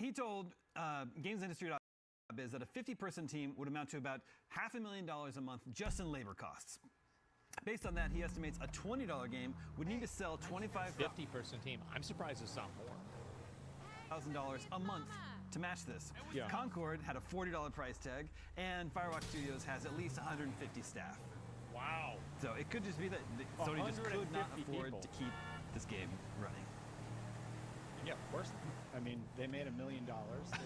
he told GamesIndustry.biz that a 50-person team would amount to about $500,000 a month just in labor costs. Based on that, he estimates a $20 game would need to sell 50-person team. I'm surprised it's not more. $1,000 a month to match this. Yeah. Concord had a $40 price tag, and Firewatch Studios has at least 150 staff. Wow. So it could just be that Sony just could not afford people to keep this game running. Yeah, of course. I mean, they made $1 million.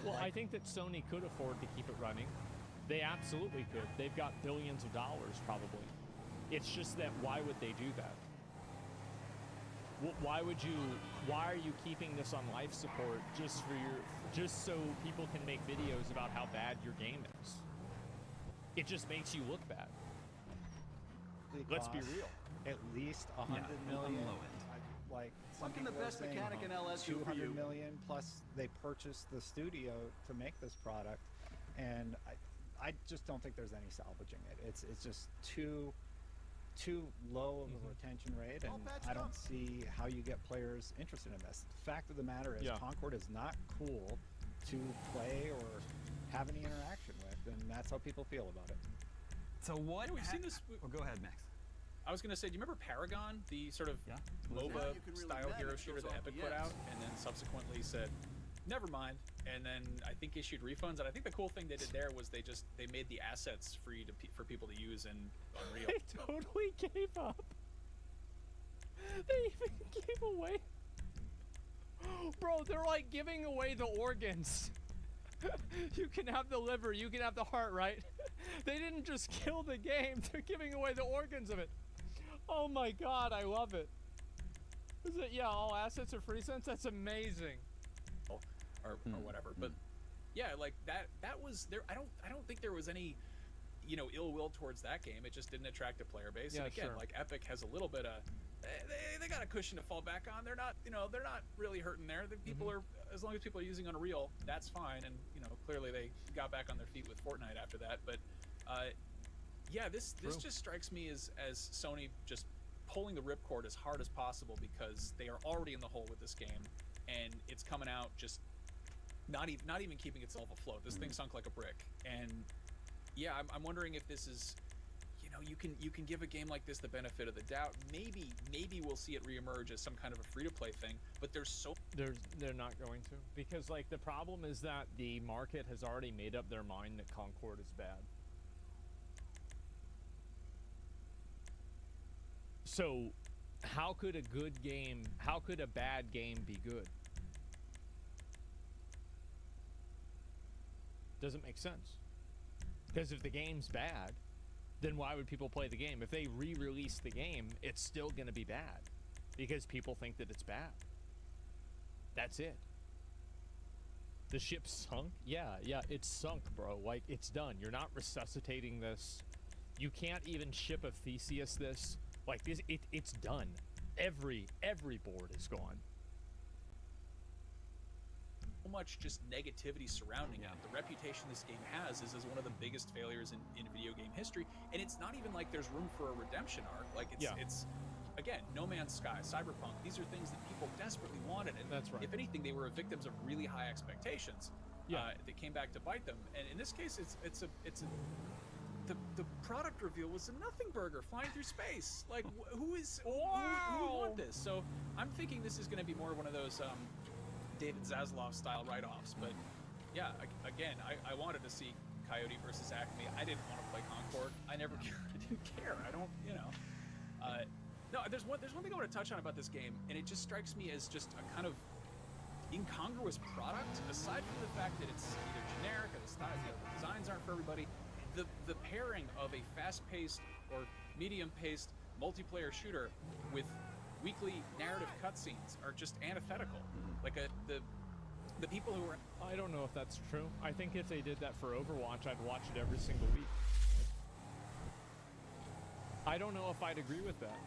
Well, I think that Sony could afford to keep it running. They absolutely could. They've got billions of dollars, probably. It's just that why would they do that? Why are you keeping this on life support just so people can make videos about how bad your game is? It just makes you look bad. Let's be real. At least $100 million. Low end. Like Fucking the best mechanic in LS do for you. $200 million plus they purchased the studio to make this product, and I just don't think there's any salvaging it. It's just too low of a retention rate, and I don't see how you get players interested in this. The fact of the matter is, Concord is not cool to play or have any interaction with, and that's how people feel about it. So what? We've seen this. Oh, go ahead, Max. I was going to say, do you remember Paragon, the sort of MOBA-style hero shooter that Epic put out, and then subsequently said, never mind, and then I think issued refunds. And I think the cool thing they did there was they made the assets free for people to use in Unreal. They totally gave up. They even gave away. Bro, they're like giving away the organs. You can have the liver, you can have the heart, right? They didn't just kill the game, they're giving away the organs of it. Oh my god, I love it. Is it, yeah, all assets are free since? That's amazing. Or whatever. But yeah, like that was there. I don't think there was any, ill will towards that game. It just didn't attract a player base. Yeah, and again, sure. like Epic has a little bit of, they got a cushion to fall back on. They're not, they're not really hurting there. The people are, as long as people are using Unreal, that's fine. And clearly they got back on their feet with Fortnite after that. But yeah, this just strikes me as Sony just pulling the ripcord as hard as possible, because they are already in the hole with this game, and it's coming out just not even keeping itself afloat. This thing sunk like a brick. And yeah, I'm wondering if this is, you can give a game like this the benefit of the doubt. Maybe we'll see it reemerge as some kind of a free-to-play thing. But they're not going to, because like the problem is that the market has already made up their mind that Concord is bad. So how could a bad game be good? Doesn't make sense. Because if the game's bad, then why would people play the game? If they re-release the game, it's still going to be bad because people think that it's bad. That's it. The ship sunk? Yeah, it's sunk, bro. Like, it's done. You're not resuscitating this. You can't even ship a Theseus this. Like, it's done. Every board is gone. So much just negativity surrounding it. The reputation this game has is as one of the biggest failures in video game history, and it's not even like there's room for a redemption arc. Like it's again, No Man's Sky, Cyberpunk, these are things that people desperately wanted, and that's right. If anything, they were victims of really high expectations that came back to bite them. And in this case, the product reveal was a nothing burger flying through space. Like who would want this? So I'm thinking this is going to be more one of those David Zaslav style write-offs. But yeah, again, I wanted to see Coyote versus Acme. I didn't want to play Concord. I never I didn't care. I don't, no, there's one thing I want to touch on about this game, and it just strikes me as just a kind of incongruous product, aside from the fact that it's either generic or the designs aren't for everybody. The pairing of a fast-paced or medium-paced multiplayer shooter with weekly narrative cutscenes are just antithetical. Like the people who are... I don't know if that's true. I think if they did that for Overwatch, I'd watch it every single week. I don't know if I'd agree with that.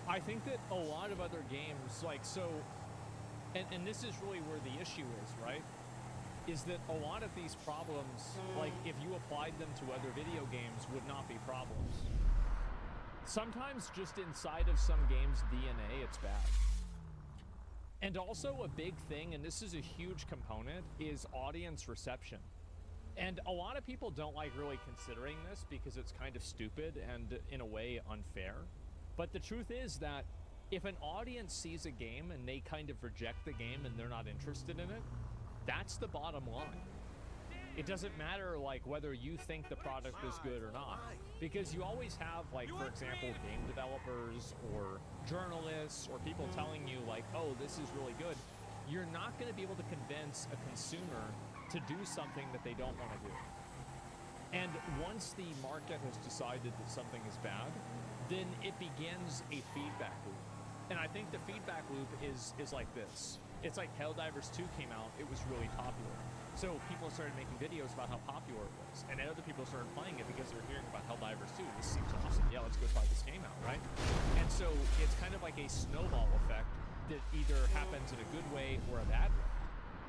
I think that a lot of other games, like, so... And this is really where the issue is, right? Is that a lot of these problems, like, if you applied them to other video games, would not be problems. Sometimes just inside of some game's DNA, it's bad. And also a big thing, and this is a huge component, is audience reception. And a lot of people don't like really considering this because it's kind of stupid and in a way unfair. But the truth is that if an audience sees a game and they kind of reject the game and they're not interested in it, that's the bottom line. It doesn't matter like whether you think the product is good or not, because you always have, like, for example, game developers or journalists or people telling you like, oh, this is really good. You're not going to be able to convince a consumer to do something that they don't want to do. And once the market has decided that something is bad, then it begins a feedback loop. And I think the feedback loop is like this. It's like Helldivers 2 came out, it was really popular. So people started making videos about how popular it was. And then other people started playing it because they were hearing about Helldivers 2. This seems awesome. Yeah, let's go try this game out, right? And so it's kind of like a snowball effect that either happens in a good way or a bad way.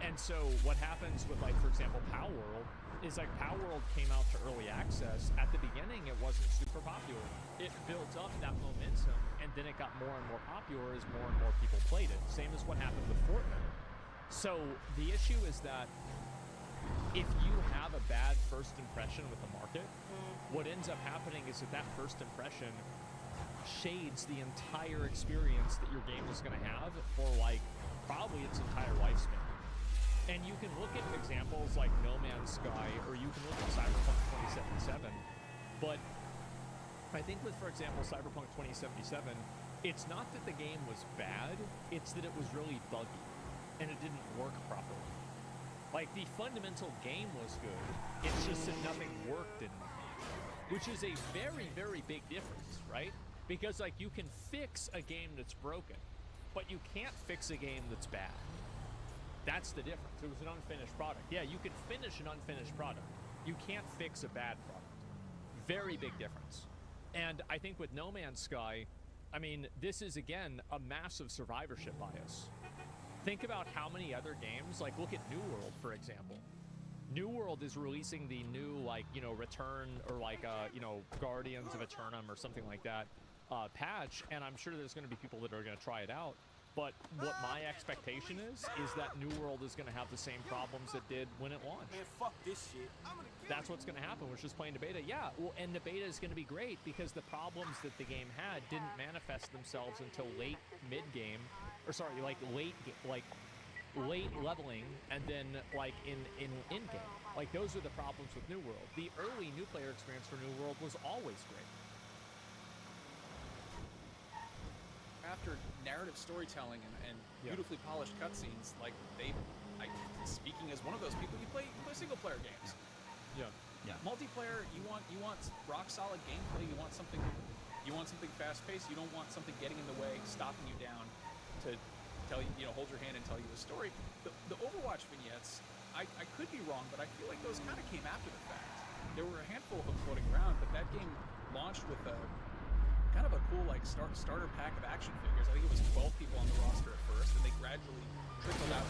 And so what happens with, like, for example, Palworld is like Palworld came out to early access. At the beginning, it wasn't super popular. It built up that momentum, and then it got more and more popular as more and more people played it. Same as what happened with Fortnite. So the issue is that if you have a bad first impression with the market, what ends up happening is that first impression shades the entire experience that your game is going to have for, like, probably its entire lifespan. And you can look at examples like No Man's Sky, or you can look at Cyberpunk 2077, but I think with, for example, Cyberpunk 2077, it's not that the game was bad, it's that it was really buggy, and it didn't work properly. Like, the fundamental game was good, it's just that nothing worked in the game, which is a very, very big difference, right? Because, like, you can fix a game that's broken, but you can't fix a game that's bad. That's the difference. It was an unfinished product. Yeah, you can finish an unfinished product. You can't fix a bad product. Very big difference. And I think with No Man's Sky, I mean, this is, again, a massive survivorship bias. Think about how many other games, like, look at New World, for example. New World is releasing the new, like, you know, Return, or like, you know, Guardians of Eternum or something like that patch, and I'm sure there's going to be people that are going to try it out. But what my expectation is that New World is going to have the same problems it did when it launched. Man, fuck this shit. That's what's going to happen. We're just playing the beta. Yeah, well, and the beta is going to be great because the problems that the game had didn't manifest themselves until late mid-game, or sorry, like late leveling, and then like in in-game. Like, those are the problems with New World. The early new player experience for New World was always great. After narrative storytelling and beautifully polished cutscenes, like, speaking as one of those people, you play single player games. Yeah. Multiplayer, you want rock solid gameplay. You want something fast paced. You don't want something getting in the way, stopping you down to tell you, hold your hand and tell you a story. The Overwatch vignettes, I could be wrong, but I feel like those kind of came after the fact. There were a handful of them floating around, but that game launched with a kind of a cool, like, starter pack of action figures. I think it was 12 people on the roster at first, and they gradually trickled out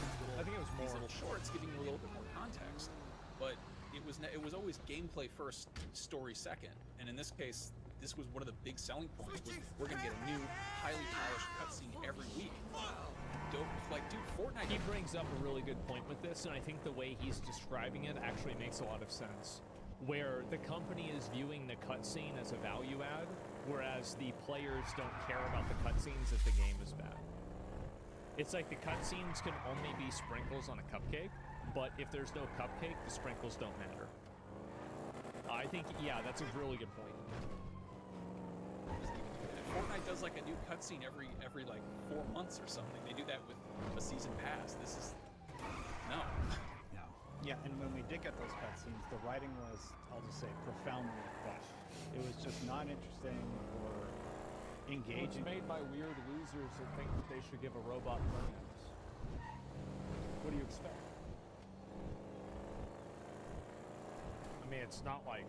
these little shorts, giving you a little bit more context. But it was always gameplay first, story second. And in this case, this was one of the big selling points. We're gonna get a new, highly polished cutscene every week. Dope, like, dude, Fortnite. He brings up a really good point with this, and I think the way he's describing it actually makes a lot of sense. Where the company is viewing the cutscene as a value add, whereas the players don't care about the cutscenes if the game is bad. It's like the cutscenes can only be sprinkles on a cupcake, but if there's no cupcake, the sprinkles don't matter. I think, yeah, that's a really good point. Fortnite does like a new cutscene every like 4 months or something. They do that with a season pass. This is no. Yeah, and when we did get those cutscenes, the writing was, I'll just say, profoundly bad. It was just not interesting or engaging. It's made by weird losers that think that they should give a robot pronouns. What do you expect? I mean, it's not like...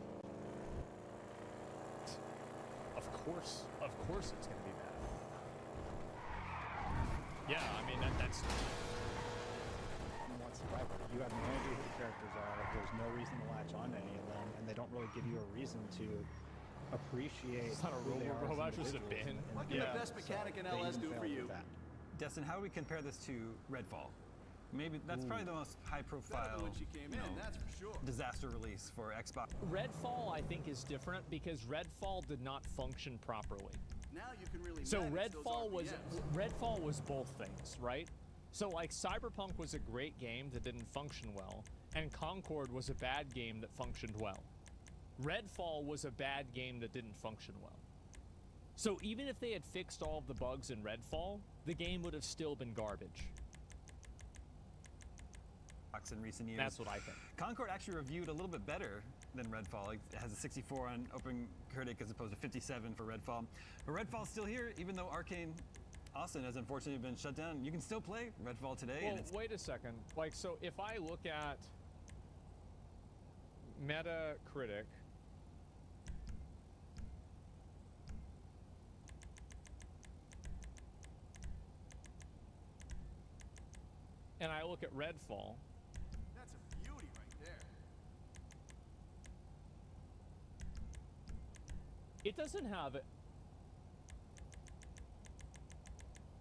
Of course it's going to be bad. Yeah, I mean, that's... Whatsoever. You have no idea who the characters are. There's no reason to latch on to any of them, and they don't really give you a reason to appreciate. It's not a who they are as robot, just a individuals bin. in What the can the game. best mechanic in they LS even do for failed you? with that. Destin, how do we compare this to Redfall? Maybe that's probably the most high-profile, When she came in, that's for sure. disaster release for Xbox. Redfall, I think, is different because Redfall did not function properly. Now you can really So manage those Redfall was both things, right? So like Cyberpunk was a great game that didn't function well, and Concord was a bad game that functioned well. Redfall was a bad game that didn't function well. So even if they had fixed all of the bugs in Redfall, the game would have still been garbage. In recent years. That's what I think. Concord actually reviewed a little bit better than Redfall. It has a 64 on OpenCritic as opposed to 57 for Redfall. But Redfall's still here, even though Arcane Austin has unfortunately been shut down. You can still play Redfall today. Well, and it's wait a second. Like, so if I look at Metacritic, and I look at Redfall, That's a beauty right there. it doesn't have it.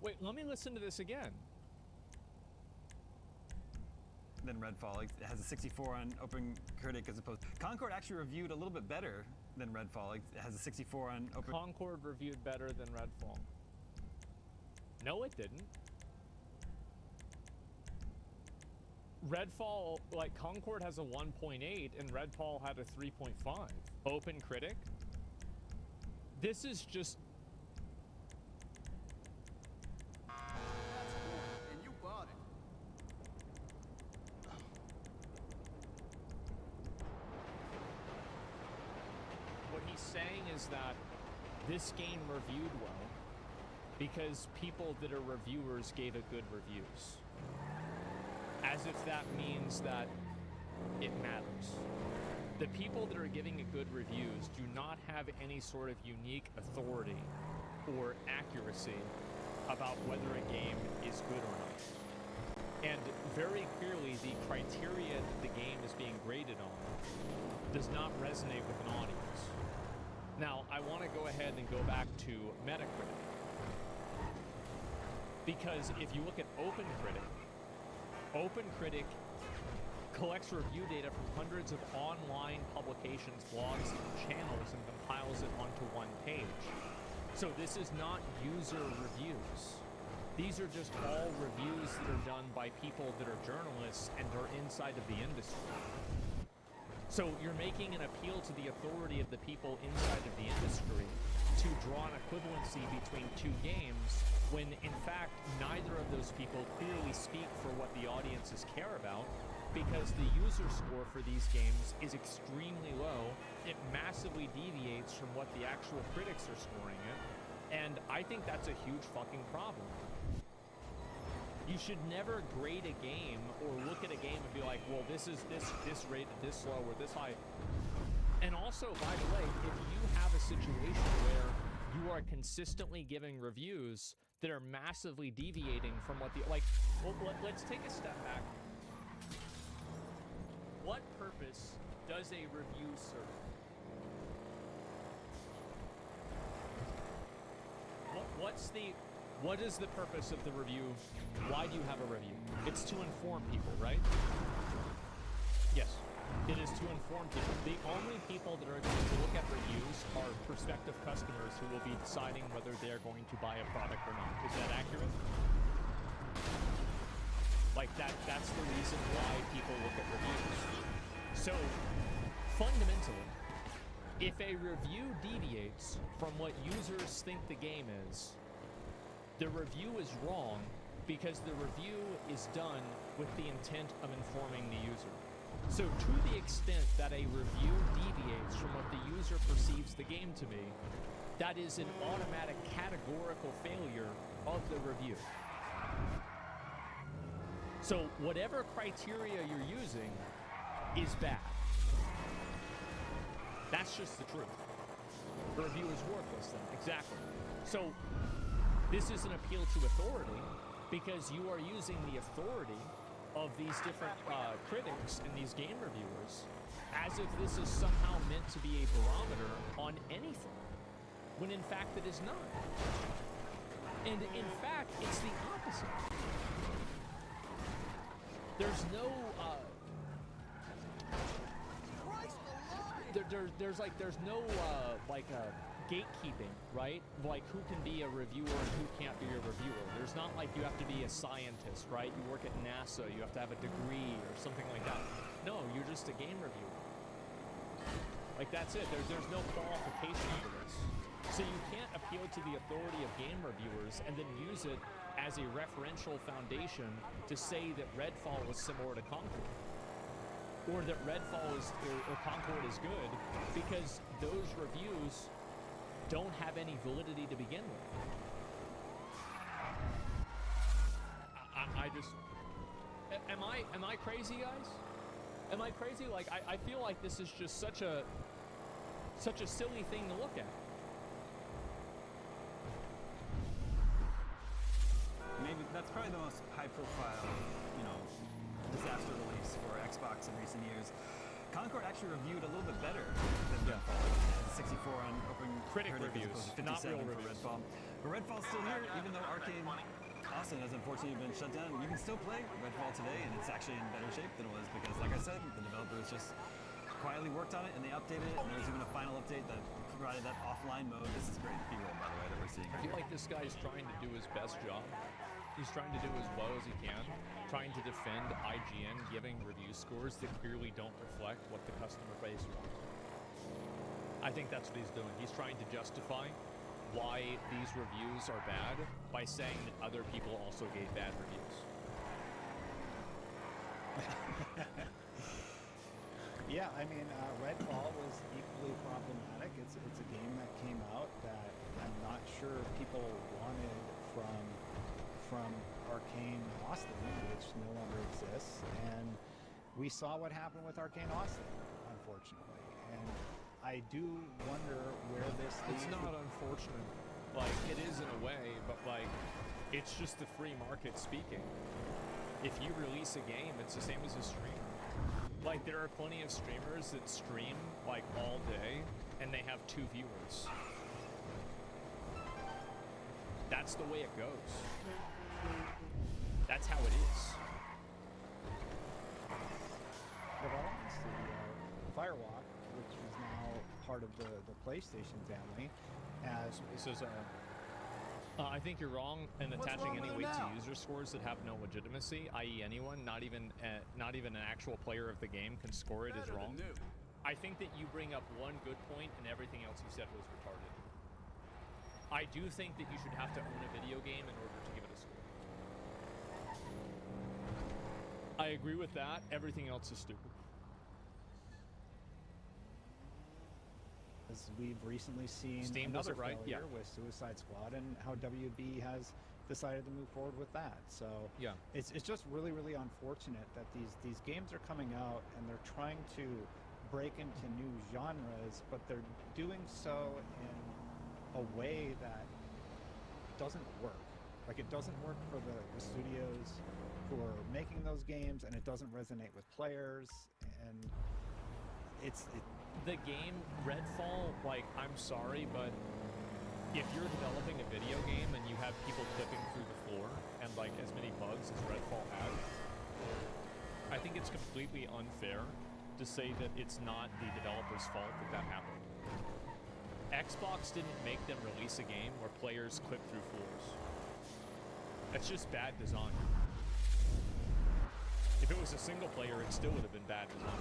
Wait, let me listen to this again. than Redfall. It has a 64 on OpenCritic as opposed. Concord actually reviewed a little bit better than Redfall. It has a 64 on Open. Concord reviewed better than Redfall. No, it didn't. Redfall, like Concord has a 1.8 and Redfall had a 3.5. OpenCritic. This is just. That's cool. And you bought it. What he's saying is that this game reviewed well because people that are reviewers gave it good reviews. As if that means that it matters. The people that are giving it good reviews do not have any sort of unique authority or accuracy about whether a game is good or not. And very clearly, the criteria that the game is being graded on does not resonate with an audience. Now, I want to go ahead and go back to Metacritic. Because if you look at OpenCritic, OpenCritic collects review data from hundreds of online publications, blogs, and channels and compiles it onto one page. So this is not user reviews. These are just all reviews that are done by people that are journalists and are inside of the industry. So you're making an appeal to the authority of the people inside of the industry to draw an equivalency between two games when in fact neither of those people clearly speak for what the audiences care about, because the user score for these games is extremely low. It massively deviates from what the actual critics are scoring it, and I think that's a huge fucking problem. You should never grade a game or look at a game and be like, well, this is this rated this low or this high. And also, by the way, if you have a situation where you are consistently giving reviews that are massively deviating from what the, like, well, let's take a step back. What purpose does a review serve? What is the purpose of the review? Why do you have a review? It's to inform people, right? Yes, it is to inform people. The only people that are going to look at reviews are prospective customers who will be deciding whether they're going to buy a product or not. Is that accurate? Like that's the reason why people look at reviews. So, fundamentally, if a review deviates from what users think the game is, the review is wrong because the review is done with the intent of informing the user. So to the extent that a review deviates from what the user perceives the game to be, that is an automatic categorical failure of the review. So whatever criteria you're using is bad. That's just the truth. The review is worthless then, exactly. So this is an appeal to authority because you are using the authority of these different critics and these game reviewers as if this is somehow meant to be a barometer on anything, when in fact it is not. And in fact, it's the opposite. There's no there's no gatekeeping, right? Like who can be a reviewer and who can't be a reviewer. There's not like you have to be a scientist, right? You work at NASA, you have to have a degree or something like that. No, you're just a game reviewer. Like that's it. There's no qualification for this. So you can't appeal to the authority of game reviewers and then use it as a referential foundation to say that Redfall is similar to Concord. Or that Redfall is, or Concord is good, because those reviews don't have any validity to begin with. I just, am I crazy, guys? Am I crazy? Like, I feel like this is just such a silly thing to look at. Maybe that's probably the most high-profile, disaster release for Xbox in recent years. Concord actually reviewed a little bit better than Redfall. It has 64 on Open Critic Critic reviews, as opposed to not 57 real for reviews. Redfall. But Redfall's still here, even though Arcane Austin has unfortunately been shut down. You can still play Redfall today, and it's actually in better shape than it was because, like I said, the developers just quietly worked on it and they updated it. And there was even a final update that provided that offline mode. This is great B-roll, by the way, that we're seeing I right feel here. like this guy's trying to do his best job. He's trying to do as well as he can, trying to defend IGN giving review scores that clearly don't reflect what the customer base wants. I think that's what he's doing. He's trying to justify why these reviews are bad by saying that other people also gave bad reviews. Yeah, I mean, Redfall was equally problematic. It's a game that came out that I'm not sure people wanted from Arcane Austin, which no longer exists. And we saw what happened with Arcane Austin, unfortunately. And I do wonder where this It's leads. not unfortunate. Like, it is in a way, but like, it's just the free market speaking. If you release a game, it's the same as a stream. Like, there are plenty of streamers that stream, like, all day, and they have 2 viewers. That's the way it goes. That's how it is. Development studio, Firewalk, which is now part of the PlayStation family, as This is I think you're wrong in What's attaching wrong any with it weight to now? user scores that have no legitimacy, i.e. anyone, not even an actual player of the game can score it is Better wrong. than new. I think that you bring up one good point and everything else you said was retarded. I do think that you should have to own a video game in order to give it a score. I agree with that. Everything else is stupid. as we've recently seen Steam does another it right, failure yeah. with Suicide Squad and how WB has decided to move forward with that. So Yeah. it's just really, really unfortunate that these games are coming out and they're trying to break into new genres, but they're doing so in a way that doesn't work. Like, it doesn't work for the studios who are making those games, and it doesn't resonate with players, and The game Redfall, like, I'm sorry, but if you're developing a video game and you have people clipping through the floor and like as many bugs as Redfall has, I think it's completely unfair to say that it's not the developer's fault that that happened. Xbox didn't make them release a game where players clip through floors. That's just bad design. If it was a single player, it still would have been bad design.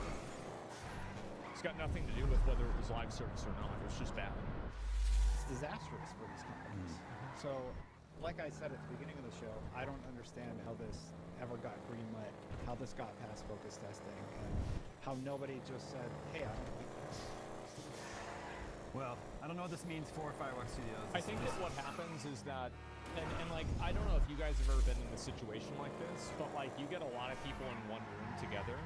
It's got nothing to do with whether it was live service or not. It was just bad. it's disastrous for these companies. So, like I said at the beginning of the show, I don't understand how this ever got greenlit, how this got past focus testing, and how nobody just said, hey, I don't like this. Well, I don't know what this means for Firewalk Studios. I think that what happens is that, and like, I don't know if you guys have ever been in a situation like this, but like, you get a lot of people in one room together,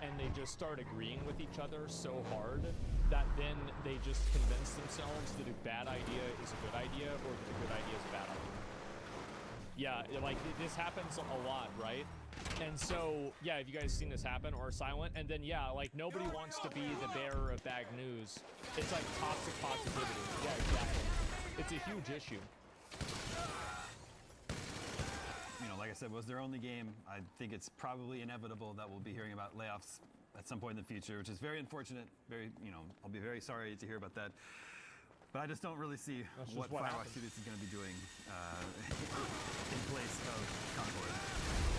and they just start agreeing with each other so hard that then they just convince themselves that a bad idea is a good idea, or that a good idea is a bad idea. Yeah, like, this happens a lot, right? And so, yeah, have you guys seen this happen or silent? And then, yeah, like, nobody wants to be the bearer of bad news. It's like toxic positivity. Yeah, exactly. It's a huge issue. like I said, was their only game. I think it's probably inevitable that we'll be hearing about layoffs at some point in the future, which is very unfortunate. I'll be very sorry to hear about that. But I just don't really see That's just what what Firewatch happens. Studios is going to be doing in place of Concord.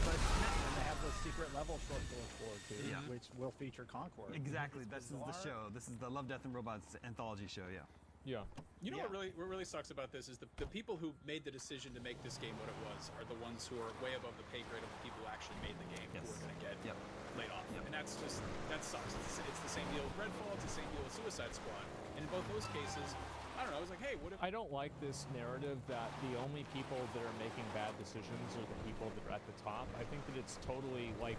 But and they have the secret level short to look forward to, Yeah. which will feature Concord. Exactly. It's This is the bizarre. show. This is the Love, Death, and Robots anthology show. Yeah. Yeah. You know Yeah. what really sucks about this is the people who made the decision to make this game what it was are the ones who are way above the pay grade of the people who actually made the game who Yes. are going to get Yep. laid off. Yep. And that sucks. It's the same deal with Redfall. It's the same deal with Suicide Squad. And in both those cases, I don't know. I was like, hey, what if? I don't like this narrative that the only people that are making bad decisions are the people that are at the top. I think that it's totally like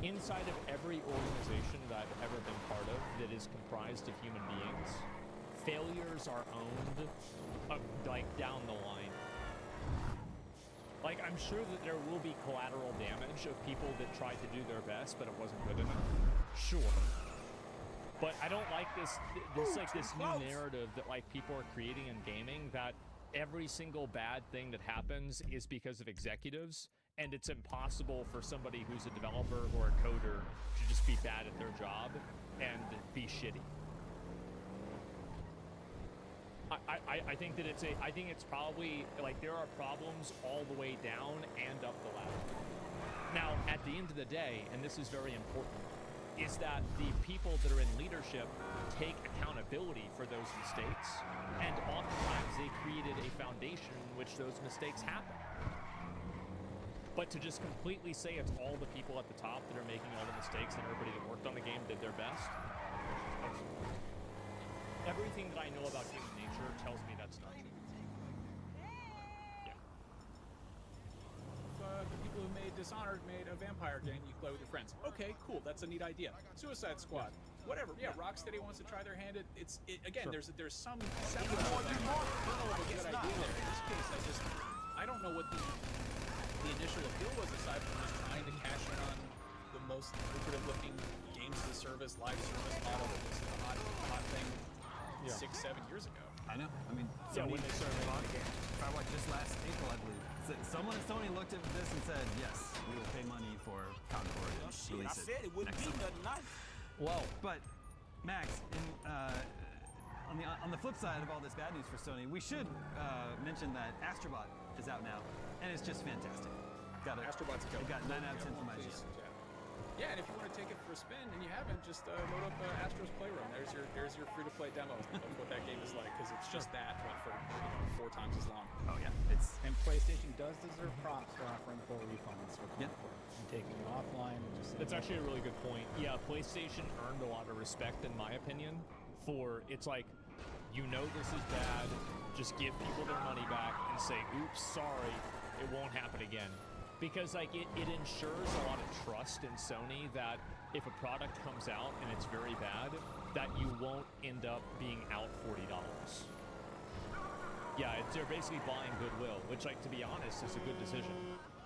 inside of every organization that I've ever been part of that is comprised of human beings, failures are owned like down the line. Like, I'm sure that there will be collateral damage of people that tried to do their best, but it wasn't good enough. Sure. But I don't like this new narrative that like people are creating in gaming that every single bad thing that happens is because of executives, and it's impossible for somebody who's a developer or a coder to just be bad at their job and be shitty. I think that I think it's probably like there are problems all the way down and up the ladder. Now, at the end of the day, and this is very important, is that the people that are in leadership take accountability for those mistakes, and oftentimes they created a foundation in which those mistakes happen. But to just completely say it's all the people at the top that are making all the mistakes and everybody that worked on the game did their best, everything that I know about human nature tells me that's not true. Yeah. The people who made Dishonored made a vampire game you play with your friends. Okay, cool. That's a neat idea. Suicide Squad. Whatever. Yeah, Rocksteady wants to try their hand at again. Sure. There's some kernel of a good idea there. In this case, I don't know what the initial appeal was aside from just trying to cash in on the most lucrative looking games as a service, live service model that was the hot thing 6-7 years ago. I know. I mean, Yeah, when they started making bought the game. Firewatch just last April, I believe. Someone at Sony looked at this and said, "Yes, we will pay money for Concord and release I said it wouldn't next be summer." nothing nice. Well, But Max, on the flip side of all this bad news for Sony, we should mention that Astrobot is out now, and it's just fantastic. Astrobot's It got 9 out of 10 from IGN. Please, yeah, and if you want to take it for a spin and you haven't, just load up Astro's Playroom. There's your free-to-play demo of what that game is like, because it's just that, but for 4 times as long. Oh yeah, it's And PlayStation does deserve props for offering full refunds for Yeah. Concord and taking it offline and just saying, that's actually a really good point. Yeah, PlayStation earned a lot of respect, in my opinion, for it's like, you know this is bad, just give people their money back and say, oops, sorry, it won't happen again. Because like it ensures a lot of trust in Sony that if a product comes out and it's very bad, that you won't end up being out $40. Yeah, they're basically buying goodwill, which, like, to be honest, is a good decision,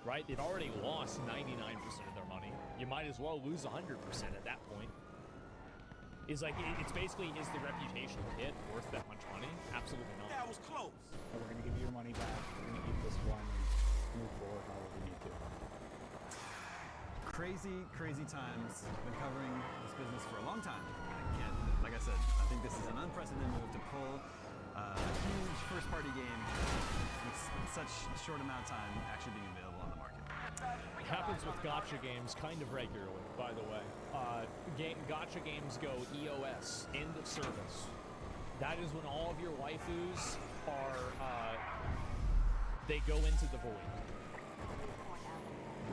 right? They've already lost 99% of their money. You might as well lose 100% at that point. It's like, it's basically, is the reputational hit worth that much money? Absolutely not. That was close. "Oh, we're going to give you your money back. We're going to eat this one and move forward however we need to." crazy times. Been covering this business for a long time. Like I said, I think this is an unprecedented move to pull a huge first-party game with such a short amount of time actually being available on the market. It happens with gacha games kind of regularly, by the way. Gacha games go EOS, end of service. That is when all of your waifus are, they go into the void.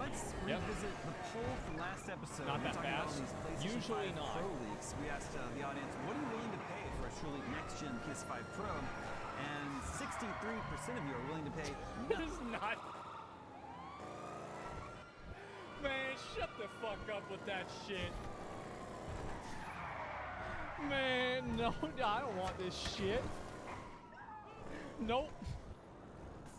Let's Yep. revisit the poll from last episode. Not We that were talking about fast. all these PlayStation Usually 5 not. Pro leaks. We asked the audience, what are you willing to pay for a truly next-gen PS5 Pro? And 63% of you are willing to pay It is not. Man, shut the fuck up with that shit. Man, no, I don't want this shit. Nope.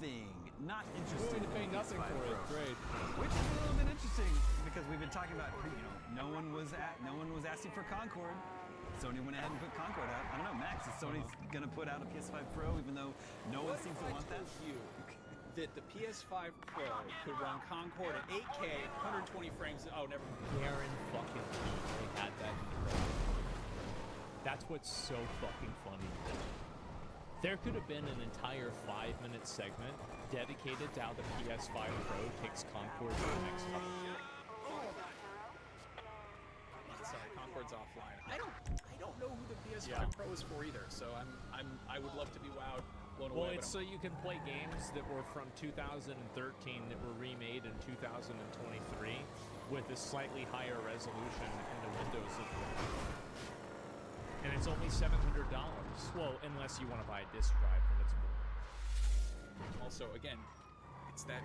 nothing. Not interested Willing to pay in nothing PS5 for it. Pro. Great. Which is a little bit interesting because we've been talking about, no one was asking for Concord. Sony went ahead and put Concord out. I don't know, Max, is Sony gonna put out a PS5 Pro even though no one seems to want that? that the PS5 Pro could run Concord at 8K, 120 frames. Oh, never mind. Aaron fucking they had that in the Pro. That's what's so fucking funny. There could have been an entire 5-minute segment dedicated to how the PS5 Pro takes Concord to the next level. Sorry, Concord's offline. I don't know who the PS5 Pro is for either. So I would love to be wowed, blown Well, away. it's so you can play games that were from 2013 that were remade in 2023 with a slightly higher resolution in the Windows of the and it's only $700. Well, unless you want to buy a disc drive, then it's more. Also, again, it's that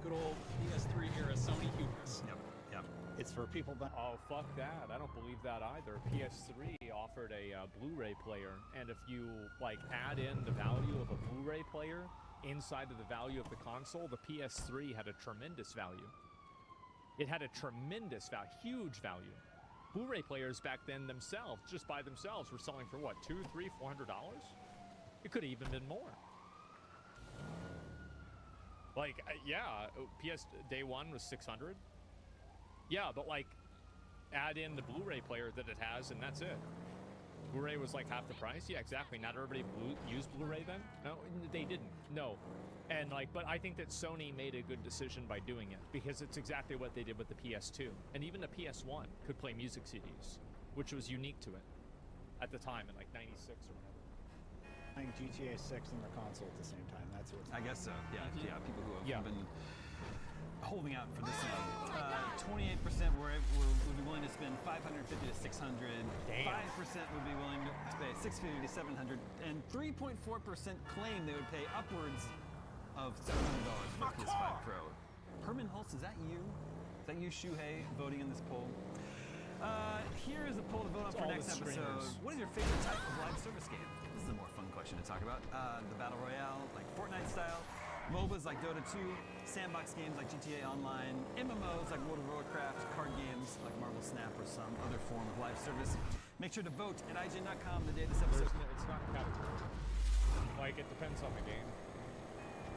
good old PS3 era Sony hubris. Yep. It's for people. Oh, fuck that. I don't believe that either. PS3 offered a Blu-ray player, and if you, like, add in the value of a Blu-ray player inside of the value of the console, the PS3 had a tremendous value. It had a tremendous value, huge value. Blu-ray players back then themselves, just by themselves, were selling for what, $200, $300, $400? It could have even been more. Like, yeah, PS day one was 600. Yeah, but like, add in the Blu-ray player that it has, and that's it. Blu-ray was like half the price. Yeah, exactly. Not everybody used Blu-ray then. No, they didn't. No. And like, but I think that Sony made a good decision by doing it because it's exactly what they did with the PS2, and even the PS1 could play music CDs, which was unique to it at the time in like '96 or whatever. Playing GTA 6 on their console at the same time. That's what's. I guess so. Yeah. Mm-hmm. Yeah. People who have Yeah. been holding out for this one. 28% would be willing to spend $550 to $600. Damn. 5% would be willing to pay $650 to $700, and 3.4% claim they would pay upwards of $700 for the PS5 Pro. Herman Hulse, is that you? Is that you, Shuhei, voting in this poll? Here is the poll to vote on It's for all next the episode. streamers. What is your favorite type of live service game? This is a more fun question to talk about. The Battle Royale, like Fortnite style. MOBAs like Dota 2. Sandbox games like GTA Online. MMOs like World of Warcraft. Card games like Marvel Snap or some other form of live service. Make sure to vote at IGN.com the day this episode It's not category. Like, it depends on the game.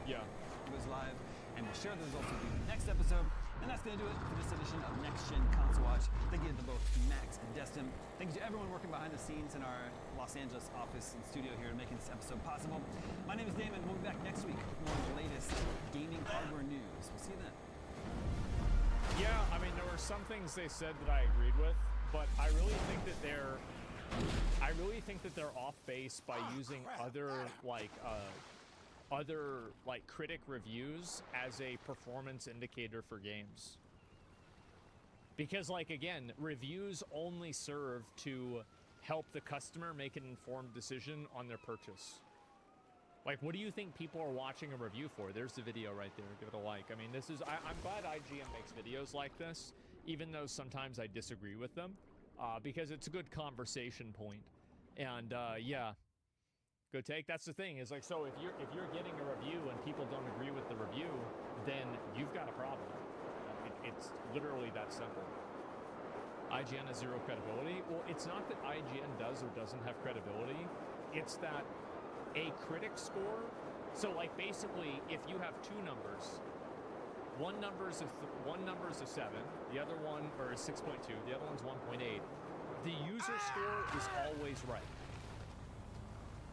Yeah. goes live, and we'll share the results with you in the next episode. And that's going to do it for this edition of Next Gen Console Watch. Thank you to both Max and Destin. Thank you to everyone working behind the scenes in our Los Angeles office and studio here making this episode possible. My name is Damon. We'll be back next week with more of the latest gaming hardware news. We'll see you then. Yeah, I mean, there were some things they said that I agreed with, but I really think that they're off base by using other critic reviews as a performance indicator for games. Because, like, again, reviews only serve to help the customer make an informed decision on their purchase. Like, what do you think people are watching a review for? There's the video right there. Give it a like. I mean, I'm glad IGN makes videos like this, even though sometimes I disagree with them, because it's a good conversation point. And, yeah. Good take. That's the thing. Is like, so if you're getting a review and people don't agree with the review, then you've got a problem. It's literally that simple. IGN has zero credibility. Well, it's not that IGN does or doesn't have credibility. It's that a critic score. So, like, basically, if you have two numbers, one number is a 7, the other one or is 6.2, the other one's 1.8. The user score is always right.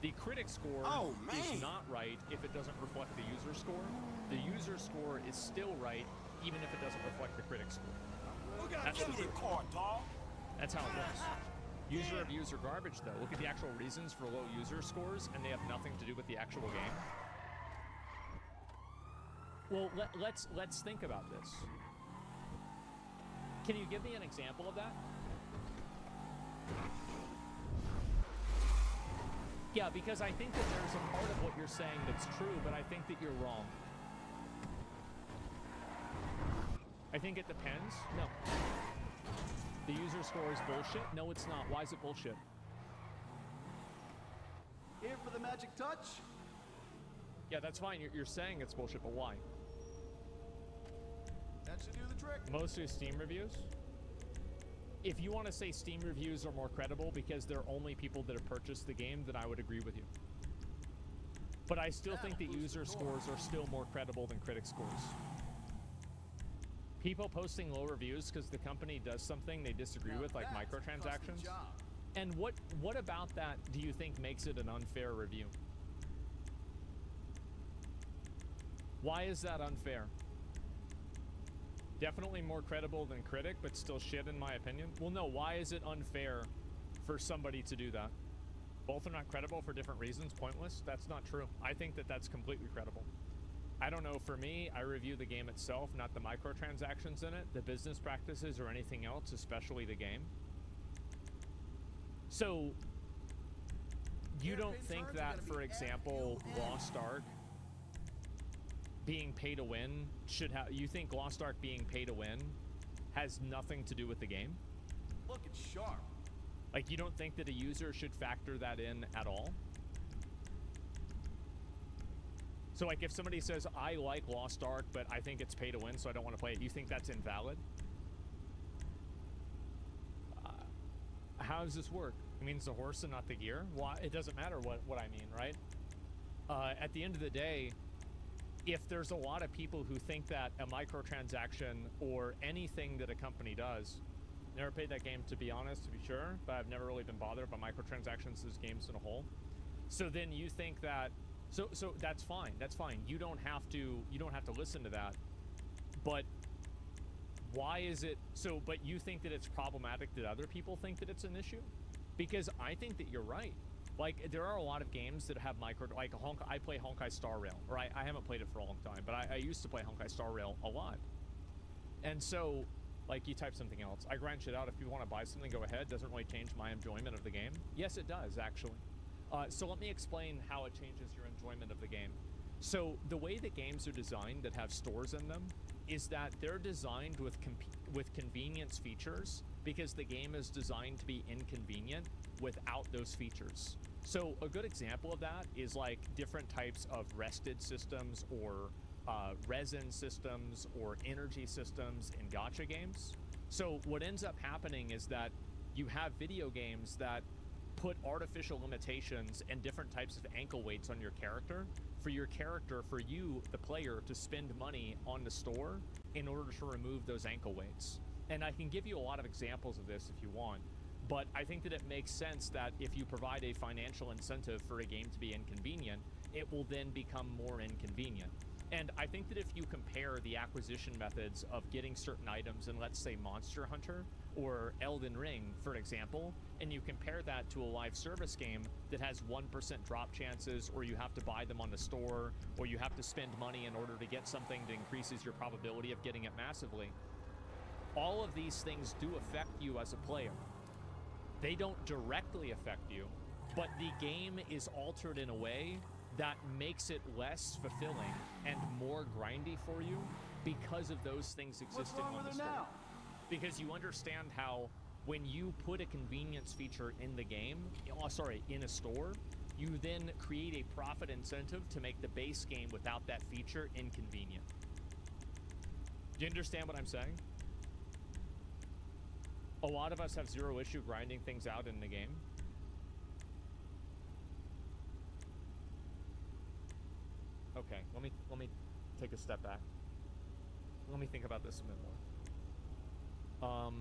The critic score is not right if it doesn't reflect the user score. The user score is still right even if it doesn't reflect the critic score. That's the truth. That's how it works. User reviews are garbage, though. Look at the actual reasons for low user scores, and they have nothing to do with the actual game. Well, let's think about this. Can you give me an example of that? Yeah, because I think that there's a part of what you're saying that's true, but I think that you're wrong. I think it depends. No. The user score is bullshit? No, it's not. Why is it bullshit? Here for the magic touch? Yeah, that's fine. You're saying it's bullshit, but why? That should do the trick. Mostly Steam reviews? If you want to say Steam reviews are more credible because they're only people that have purchased the game, then I would agree with you. But I still think that user scores are still more credible than critic scores. People posting low reviews because the company does something they disagree Now with, like that's a custom microtransactions. job. And what about that do you think makes it an unfair review? Why is that unfair? Definitely more credible than critic, but still shit in my opinion. Well, no, why is it unfair for somebody to do that? Both are not credible for different reasons, pointless? That's not true. I think that that's completely credible. I don't know, for me, I review the game itself, not the microtransactions in it, the business practices, or anything else, especially the game. So, you don't think that, for example, Lost Ark being pay to win should have, you think Lost Ark being pay to win has nothing to do with the game? Looking sharp. Like, you don't think that a user should factor that in at all? So, like, if somebody says, I like Lost Ark, but I think it's pay to win, so I don't want to play it, you think that's invalid? How does this work? It means the horse and not the gear? Why? It doesn't matter what I mean, right? At the end of the day, if there's a lot of people who think that a microtransaction or anything that a company does, never played that game to be honest, to be sure, but I've never really been bothered by microtransactions as games in a whole. So then you think that, so that's fine. That's fine. You don't have to listen to that. But why is it so? But you think that it's problematic that other people think that it's an issue? Because I think that you're right. Like, there are a lot of games that have like I play Honkai Star Rail, or I haven't played it for a long time, but I used to play Honkai Star Rail a lot. And so, like, you type something else. I grind shit out. If people want to buy something, go ahead. Doesn't really change my enjoyment of the game. Yes, it does, actually. So let me explain how it changes your enjoyment of the game. So the way that games are designed that have stores in them is that they're designed with convenience features because the game is designed to be inconvenient without those features. So a good example of that is like different types of rested systems or resin systems or energy systems in gacha games. So what ends up happening is that you have video games that put artificial limitations and different types of ankle weights on your character for you, the player, to spend money on the store in order to remove those ankle weights. And I can give you a lot of examples of this if you want, but I think that it makes sense that if you provide a financial incentive for a game to be inconvenient, it will then become more inconvenient. And I think that if you compare the acquisition methods of getting certain items in, let's say, Monster Hunter or Elden Ring, for example, and you compare that to a live service game that has 1% drop chances, or you have to buy them on the store, or you have to spend money in order to get something that increases your probability of getting it massively, all of these things do affect you as a player. They don't directly affect you, but the game is altered in a way that makes it less fulfilling and more grindy for you because of those things existing on the store. Because you understand how when you put a convenience feature in the game, in a store, you then create a profit incentive to make the base game without that feature inconvenient. Do you understand what I'm saying? A lot of us have zero issue grinding things out in the game. Okay, let me take a step back. Let me think about this a bit more.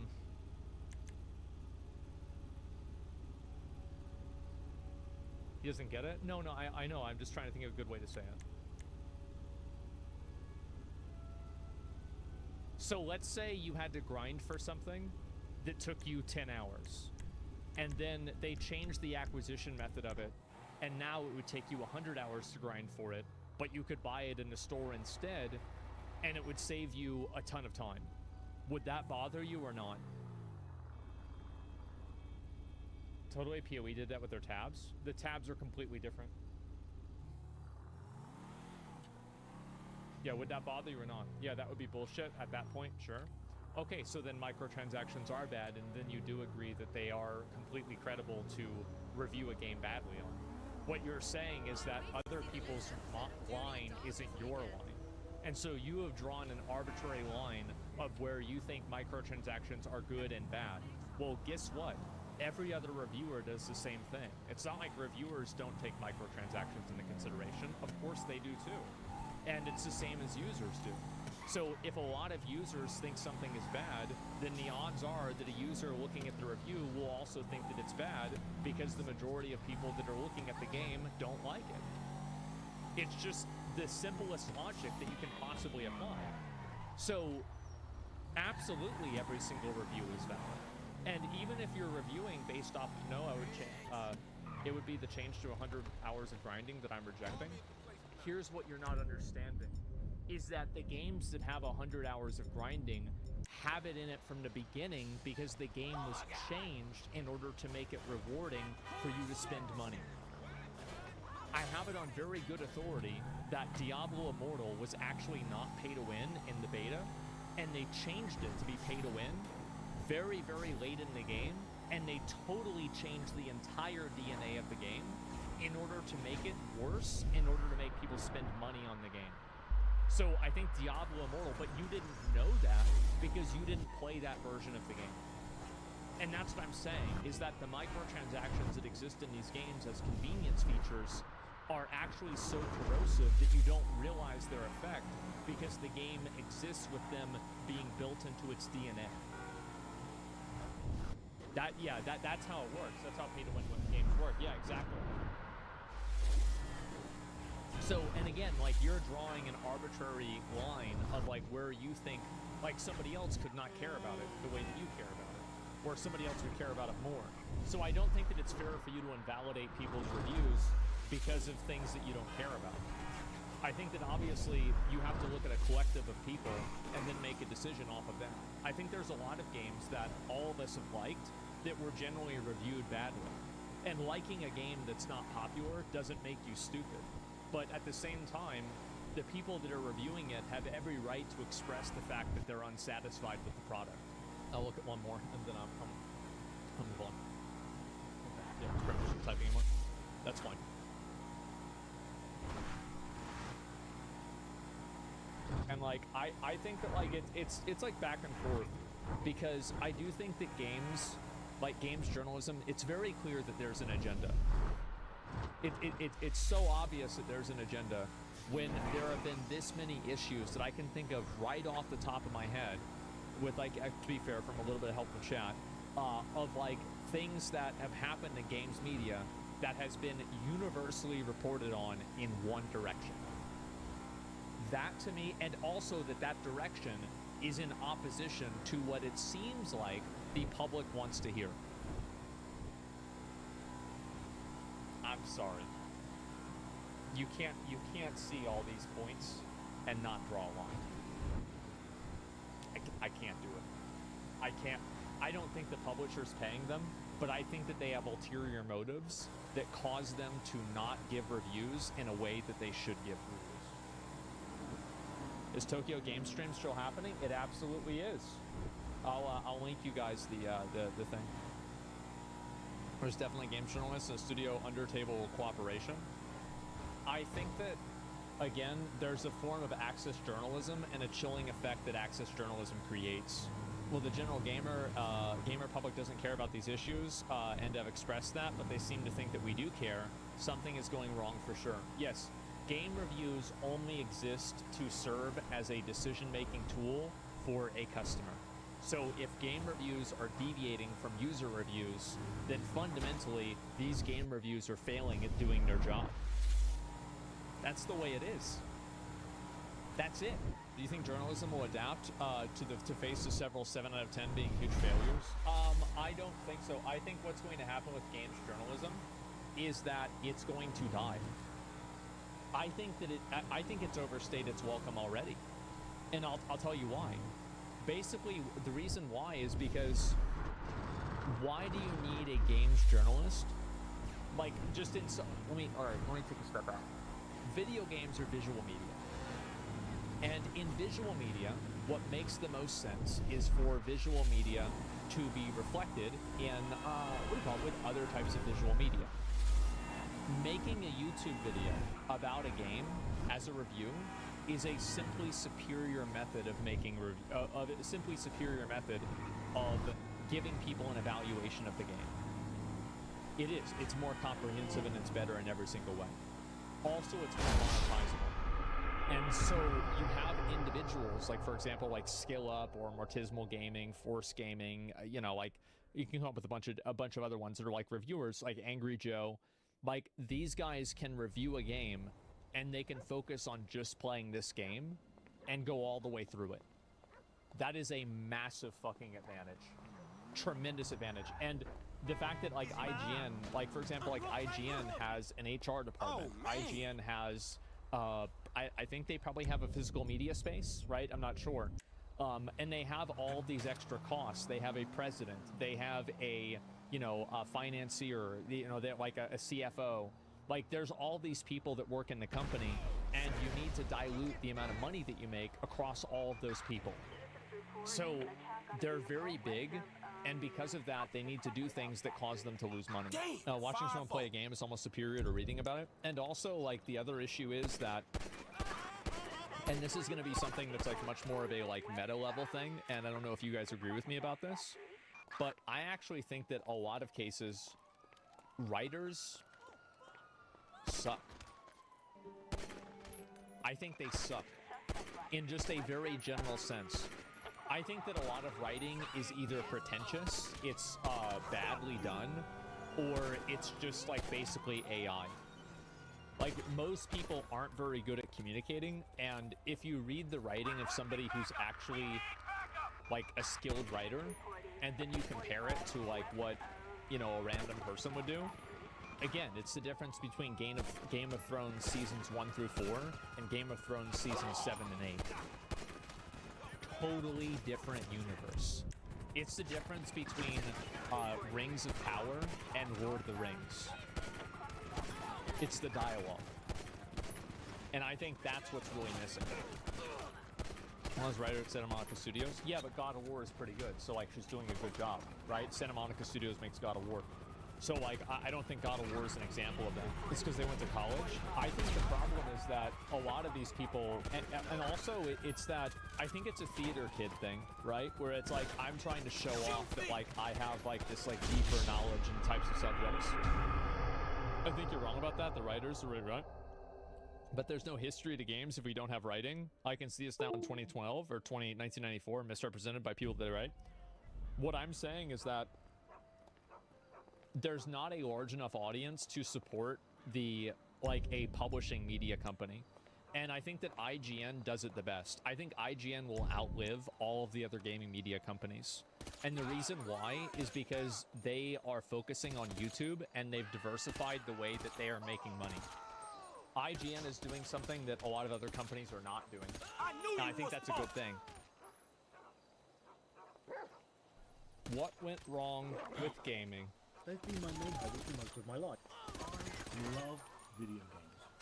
He doesn't get it? No, I know. I'm just trying to think of a good way to say it. So let's say you had to grind for something that took you 10 hours. And then they changed the acquisition method of it. And now it would take you 100 hours to grind for it, but you could buy it in the store instead, and it would save you a ton of time. Would that bother you or not? Totally PoE did that with their tabs. The tabs are completely different. Yeah, would that bother you or not? Yeah, that would be bullshit at that point, sure. Okay, so then microtransactions are bad, and then you do agree that they are completely credible to review a game badly on. What you're saying is that other people's line isn't your line. And so you have drawn an arbitrary line of where you think microtransactions are good and bad. Well, guess what? every other reviewer does the same thing. It's not like reviewers don't take microtransactions into consideration. Of course they do too. And it's the same as users do. So if a lot of users think something is bad, then the odds are that a user looking at the review will also think that it's bad because the majority of people that are looking at the game don't like it. It's just the simplest logic that you can possibly apply. So absolutely every single review is valid. And even if you're reviewing based off of it would be the change to 100 hours of grinding that I'm rejecting. Here's what you're not understanding, is that the games that have 100 hours of grinding have it in it from the beginning because the game was changed in order to make it rewarding for you to spend money. I have it on very good authority that Diablo Immortal was actually not pay to win in the beta, and they changed it to be pay to win very, very late in the game, and they totally changed the entire DNA of the game in order to make it worse, in order to make people spend money on the game. So I think Diablo Immortal, but you didn't know that because you didn't play that version of the game. And that's what I'm saying, is that the microtransactions that exist in these games as convenience features are actually so corrosive that you don't realize their effect because the game exists with them being built into its DNA. That's how it works. That's how pay-to-win games work. Yeah, exactly. So, and again, like, you're drawing an arbitrary line of, like, where you think, like, somebody else could not care about it the way that you care about it, or somebody else would care about it more. So I don't think that it's fair for you to invalidate people's reviews because of things that you don't care about. I think that obviously you have to look at a collective of people and then make a decision off of that. I think there's a lot of games that all of us have liked that were generally reviewed badly. And liking a game that's not popular doesn't make you stupid. But at the same time, the people that are reviewing it have every right to express the fact that they're unsatisfied with the product. I'll look at one more and then I'll move on. Okay. Yeah, it's just typing in one. That's fine. And like I think that like it's like back and forth, because I do think that games, like games journalism, it's very clear that there's an agenda. It's so obvious that there's an agenda when there have been this many issues that I can think of right off the top of my head, with like, to be fair, from a little bit of help with chat, of like things that have happened in games media that has been universally reported on in one direction. That to me, and also that direction is in opposition to what it seems like the public wants to hear. I'm sorry. You can't see all these points and not draw a line. I can't do it. I don't think the publisher's paying them, but I think that they have ulterior motives that cause them to not give reviews in a way that they should give reviews. Is Tokyo Game Stream still happening? It absolutely is. I'll link you guys the thing. There's definitely games journalists and studio under-table cooperation. I think that, again, there's a form of access journalism and a chilling effect that access journalism creates. Well, the general gamer public doesn't care about these issues and have expressed that, but they seem to think that we do care. Something is going wrong for sure. Yes, game reviews only exist to serve as a decision-making tool for a customer. So if game reviews are deviating from user reviews, then fundamentally, these game reviews are failing at doing their job. That's the way it is. That's it. Do you think journalism will adapt to face the several 7 out of 10 being huge failures? I don't think so. I think what's going to happen with games journalism is that it's going to die. I think it's overstayed its welcome already, and I'll tell you why. Basically, the reason why is because why do you need a games journalist? Like, just in so, let me take a step back. Video games are visual media. And in visual media, what makes the most sense is for visual media to be reflected in, with other types of visual media. Making a YouTube video about a game as a review is a simply superior method of making a simply superior method of giving people an evaluation of the game. It is. It's more comprehensive and it's better in every single way. Also, it's more monetizable. And so you have individuals, like, for example, like Skill Up or Mortismal Gaming, Force Gaming, you know, like, you can come up with a bunch of other ones that are like reviewers, like Angry Joe. Like, these guys can review a game and they can focus on just playing this game and go all the way through it. That is a massive fucking advantage. Tremendous advantage. And the fact that, like, IGN, like, for example, like, IGN has an HR department. IGN has, I think they probably have a physical media space, right? I'm not sure. And they have all these extra costs. They have a president. They have a, you know, a financier, you know, they're like a CFO. Like, there's all these people that work in the company, and you need to dilute the amount of money that you make across all of those people. So they're very big, and because of that, they need to do things that cause them to lose money. Watching someone play a game is almost superior to reading about it. And also, like, the other issue is that, and this is going to be something that's like much more of a like meta level thing, and I don't know if you guys agree with me about this, but I actually think that a lot of cases, writers suck. I think they suck in just a very general sense. I think that a lot of writing is either pretentious, it's badly done, or it's just like basically AI. Like, most people aren't very good at communicating, and if you read the writing of somebody who's actually like a skilled writer, and then you compare it to like what, you know, a random person would do, again, it's the difference between Game of Thrones seasons 1 through 4 and Game of Thrones seasons 7 and 8. Totally different universe. It's the difference between Rings of Power and Lord of the Rings. It's the dialogue. And I think that's what's really missing. Well, as writer at Santa Monica Studios, yeah, but God of War is pretty good, so like she's doing a good job, right? Santa Monica Studios makes God of War. So like, I don't think God of War is an example of that. It's because they went to college. I think the problem is that a lot of these people, and also it's that, I think it's a theater kid thing, right? Where it's like, I'm trying to show off that like, I have like this like deeper knowledge in types of subjects. I think you're wrong about that. The writers are right. But there's no history to games if we don't have writing. I can see us now in 2012 or 1994 misrepresented by people that write. What I'm saying is that there's not a large enough audience to support the like a publishing media company. And I think that IGN does it the best. I think IGN will outlive all of the other gaming media companies. And the reason why is because they are focusing on YouTube and they've diversified the way that they are making money. IGN is doing something that a lot of other companies are not doing. And I think that's a good thing. What went wrong with gaming? They've been my main hobby for most of my life. I love video games.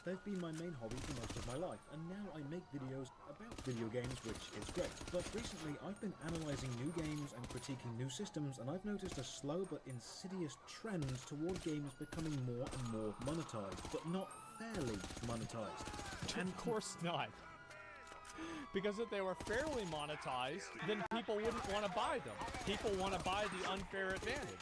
They've been my main hobby for most of my life, and now I make videos about video games, which is great. But recently, I've been analysing new games and critiquing new systems, and I've noticed a slow but insidious trend toward games becoming more and more monetized, but not fairly monetized. And of course not. Because if they were fairly monetized, then people wouldn't want to buy them. People want to buy the unfair advantage.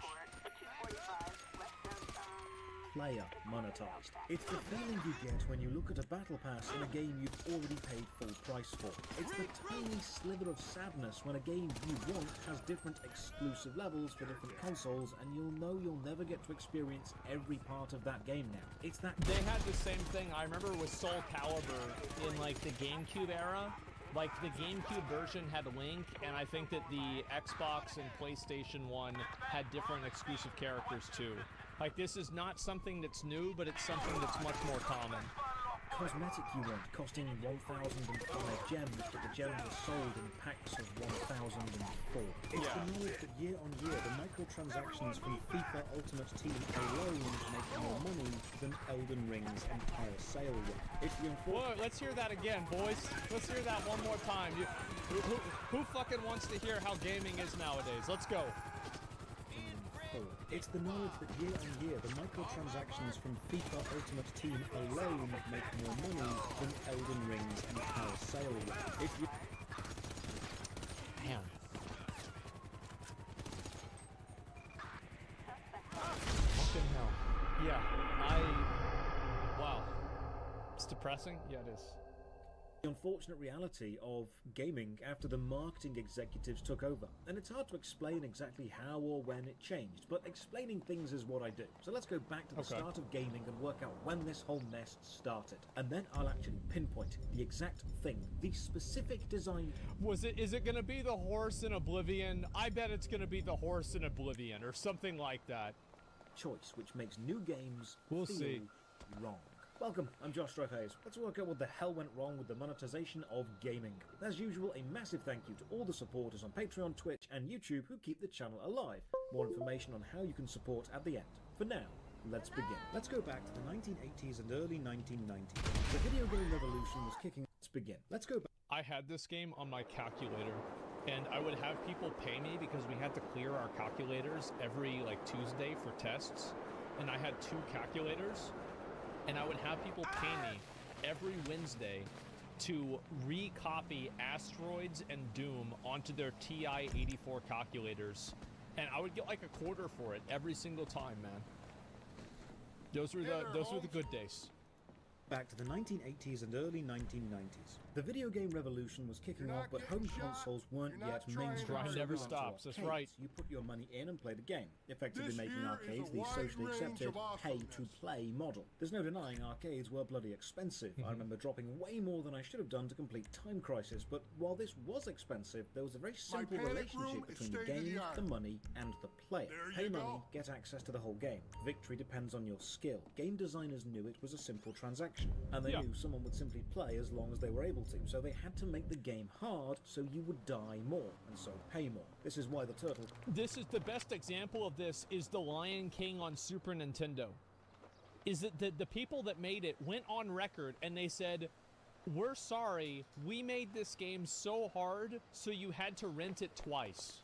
Player monetized. It's the feeling you get when you look at a battle pass in a game you've already paid full price for. It's the tiny sliver of sadness when a game you want has different exclusive levels for different consoles, and you'll know you'll never get to experience every part of that game now. It's that they had the same thing. I remember with Soul Calibur in like the GameCube era. Like the GameCube version had Link, and I think that the Xbox and PlayStation 1 had different exclusive characters too. Like, this is not something that's new, but it's something that's much more common. Cosmetic you want, costing 1,005 gems, but the gems are sold in packs of 1,004. It's the knowledge that year on year, the microtransactions from FIFA Ultimate Team alone make more money than Elden Ring's entire sale run. It's the Whoa, let's hear that again, boys. Let's hear that one more time. Who fucking wants to hear how gaming is nowadays? Let's go. straightforward. It's the knowledge that year on year, the microtransactions from FIFA Ultimate Team alone make more money than Elden Ring's entire sale rate. If you Man. Fucking hell. Yeah, wow. It's depressing? Yeah, it is. The unfortunate reality of gaming after the marketing executives took over. And it's hard to explain exactly how or when it changed, but explaining things is what I do. So let's go back to the Okay. start of gaming and work out when this whole mess started. And then I'll actually pinpoint the exact thing, the specific design Is it gonna be the horse in Oblivion? I bet it's gonna be the horse in Oblivion or something like that. choice which makes new games We'll feel see. wrong. Welcome, I'm Josh Hayes. Let's work out what the hell went wrong with the monetization of gaming. As usual, a massive thank you to all the supporters on Patreon, Twitch, and YouTube who keep the channel alive. More information on how you can support at the end. For now, let's begin. Let's go back to the 1980s and early 1990s. The video game revolution was kicking. Let's begin. Let's go back. I had this game on my calculator, and I would have people pay me because we had to clear our calculators every like Tuesday for tests, and I had 2 calculators, and I would have people pay me every Wednesday to recopy Asteroids and Doom onto their TI-84 calculators, and I would get like a quarter for it every single time, man. Those were the good days. Back to the 1980s and early 1990s. The video game revolution was kicking You're off, not but getting home shot. consoles weren't You're yet not trying mainstream. Grind so never we went to stops, that's arcades. right. You put your money in and play the game, effectively This making here arcades is a the wide socially range accepted of awesomeness. pay-to-play model. There's no denying arcades were bloody expensive. I remember dropping way more than I should have done to complete Time Crisis, but while this was expensive, there was a very simple panic room relationship is between the game, state-of-the-art. the money, and the player. There Pay you money, go. get access to the whole game. Victory depends on your skill. Game designers knew it was a simple transaction, and they Yeah. knew someone would simply play as long as they were able to, so they had to make the game hard so you would die more, and so pay more. This is why the turtle This is the best example of this is the Lion King on Super Nintendo. Is that the people that made it went on record and they said, "We're sorry, we made this game so hard, so you had to rent it twice."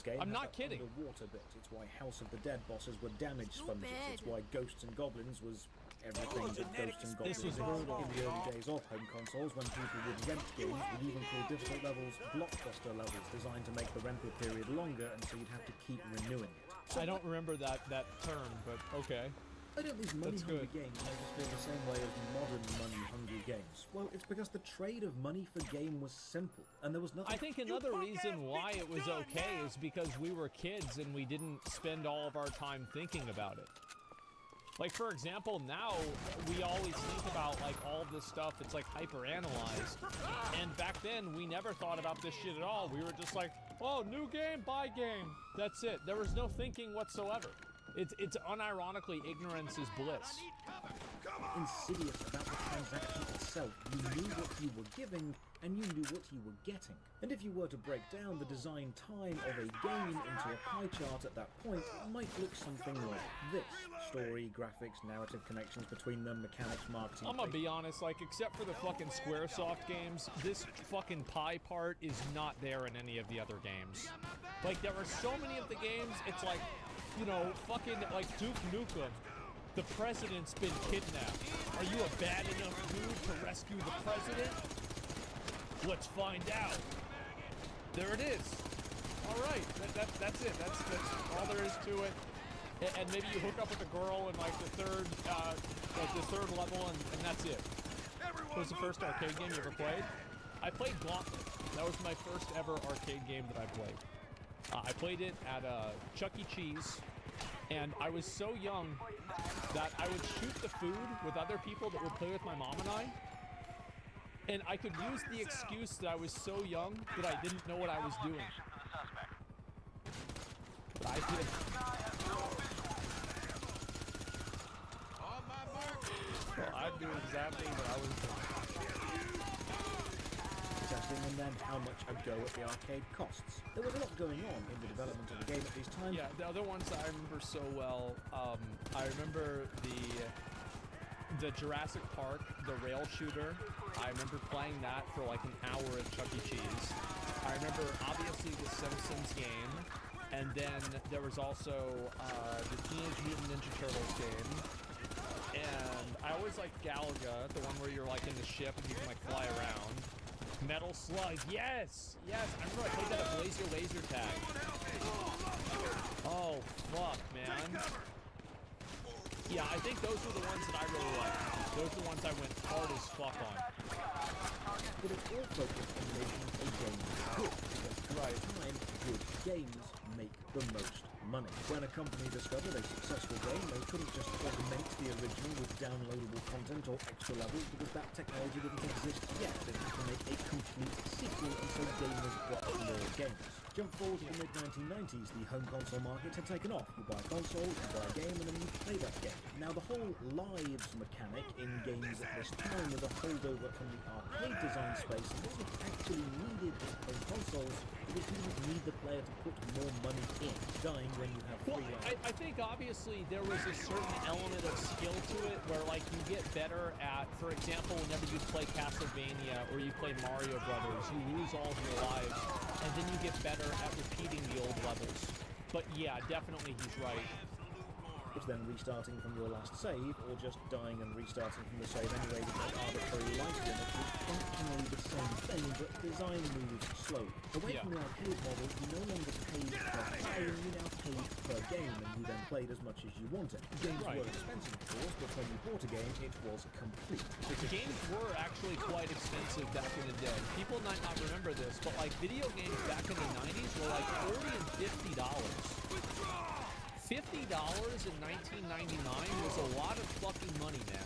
game I'm has not that kidding. underwater bit. It's why House of the Dead bosses were damage sponges. It's why Ghosts and Goblins was everything that Ghosts and This Goblins was were. brutal. In the early days of home consoles, when people would rent games, would even call difficult levels blockbuster levels, designed to make the rental period longer, and so you'd have to keep renewing it. I don't remember that term, but okay. Why don't these That's money-hungry good. games make us feel the same way as modern money-hungry games? Well, it's because the trade of money for game was simple, and there was nothing. I think another reason why it was okay is because we were kids and we didn't spend all of our time thinking about it. Like, for example, now we always think about like all this stuff, it's like hyper analyzed. And back then we never thought about this shit at all. We were just like, oh, new game, buy game. That's it. There was no thinking whatsoever. It's unironically ignorance is bliss. Insidious about the transaction itself. You knew what you were giving, and you knew what you were getting. And if you were to break down the design time of a game into a pie chart at that point, it might look something like this. Story, graphics, narrative connections between them, mechanics, marketing. I'm gonna be honest, like, except for the fucking Squaresoft games, this fucking pie part is not there in any of the other games. Like, there are so many of the games, it's like, you know, fucking, like, Duke Nukem. The president's been kidnapped. Are you a bad enough dude to rescue the president? Let's find out. There it is. All right, that's it. That's all there is to it. And maybe you hook up with a girl in like the third level, and that's it. What was the first arcade game you ever played? I played Gauntlet. That was my first ever arcade game that I played. I played it at Chuck E. Cheese, and I was so young that I would shoot the food with other people that would play with my mom and I. And I could use the excuse that I was so young that I didn't know what I was doing. But I did. Well, I knew exactly what I was doing. Testing and then how much a go at the arcade costs. There was a lot going on in the development of the game at these times. Yeah, the other ones that I remember so well, I remember the Jurassic Park, the rail shooter. I remember playing that for like an hour at Chuck E. Cheese. I remember obviously the Simpsons game. And then there was also the Teenage Mutant Ninja Turtles game. And I always liked Galaga, the one where you're like in the ship and you can like fly around. Metal Slug, yes! Yes, I remember I played that at Blazer Laser Tag. Oh, fuck, man. Yeah, I think those were the ones that I really liked. Those are the ones I went hard as fuck on. But it's all focused on making a game good. Because at the time, good games make the most money. When a company discovered a successful game, they couldn't just augment the original with downloadable content or extra levels because that technology didn't exist yet. They had to make a complete sequel, and so gamers got more games. Jump forward to the mid-1990s, the home console market had taken off. You buy a console, you buy a game, and then you play that game. Now, the whole lives mechanic in games at this time was a holdover from the arcade design space and wasn't actually needed in home consoles because you didn't need the player to put more money in, dying when you have Well, free lives. I think obviously there was a certain element of skill to it where like you get better at, for example, whenever you play Castlevania or you play Mario Brothers, you lose all of your lives and then you get better at repeating the old levels. But yeah, definitely he's right. It's then restarting from your last save, or just dying and restarting from the save anyway with an arbitrary life limit, is functionally the same thing, but design moves slowly. Away Yeah. from the arcade model, you no longer paid per game, you now paid per game, and you then played as much as you wanted. Games Right. were expensive, of course, but when you bought a game, it was complete. Games were actually quite expensive back in the day. People might not remember this, but like video games back in the 90s were like $40 and $50. $50 in 1999 was a lot of fucking money, man.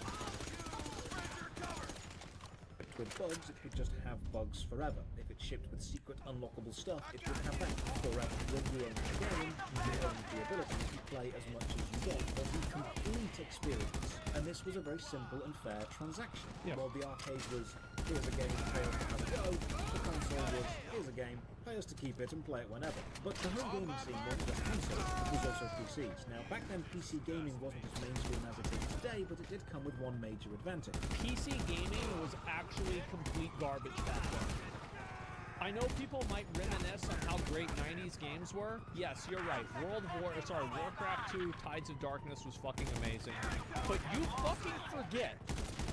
With bugs, it could just have bugs forever. If it shipped with secret unlockable stuff, it would have that forever. When you own the game, you own the ability to play as much as you want, or the complete experience. And this was a very simple and fair transaction. Yeah. While the arcade was, here's a game, pay us to have a go, the console was, here's a game, pay us to keep it and play it whenever. But the home gaming scene wasn't just consoles, it was also PCs. Now, back then, PC gaming wasn't as mainstream as it is today, but it did come with one major advantage. PC gaming was actually complete garbage back then. I know people might reminisce on how great 90s games were. Yes, you're right. Warcraft 2 Tides of Darkness was fucking amazing. But you fucking forget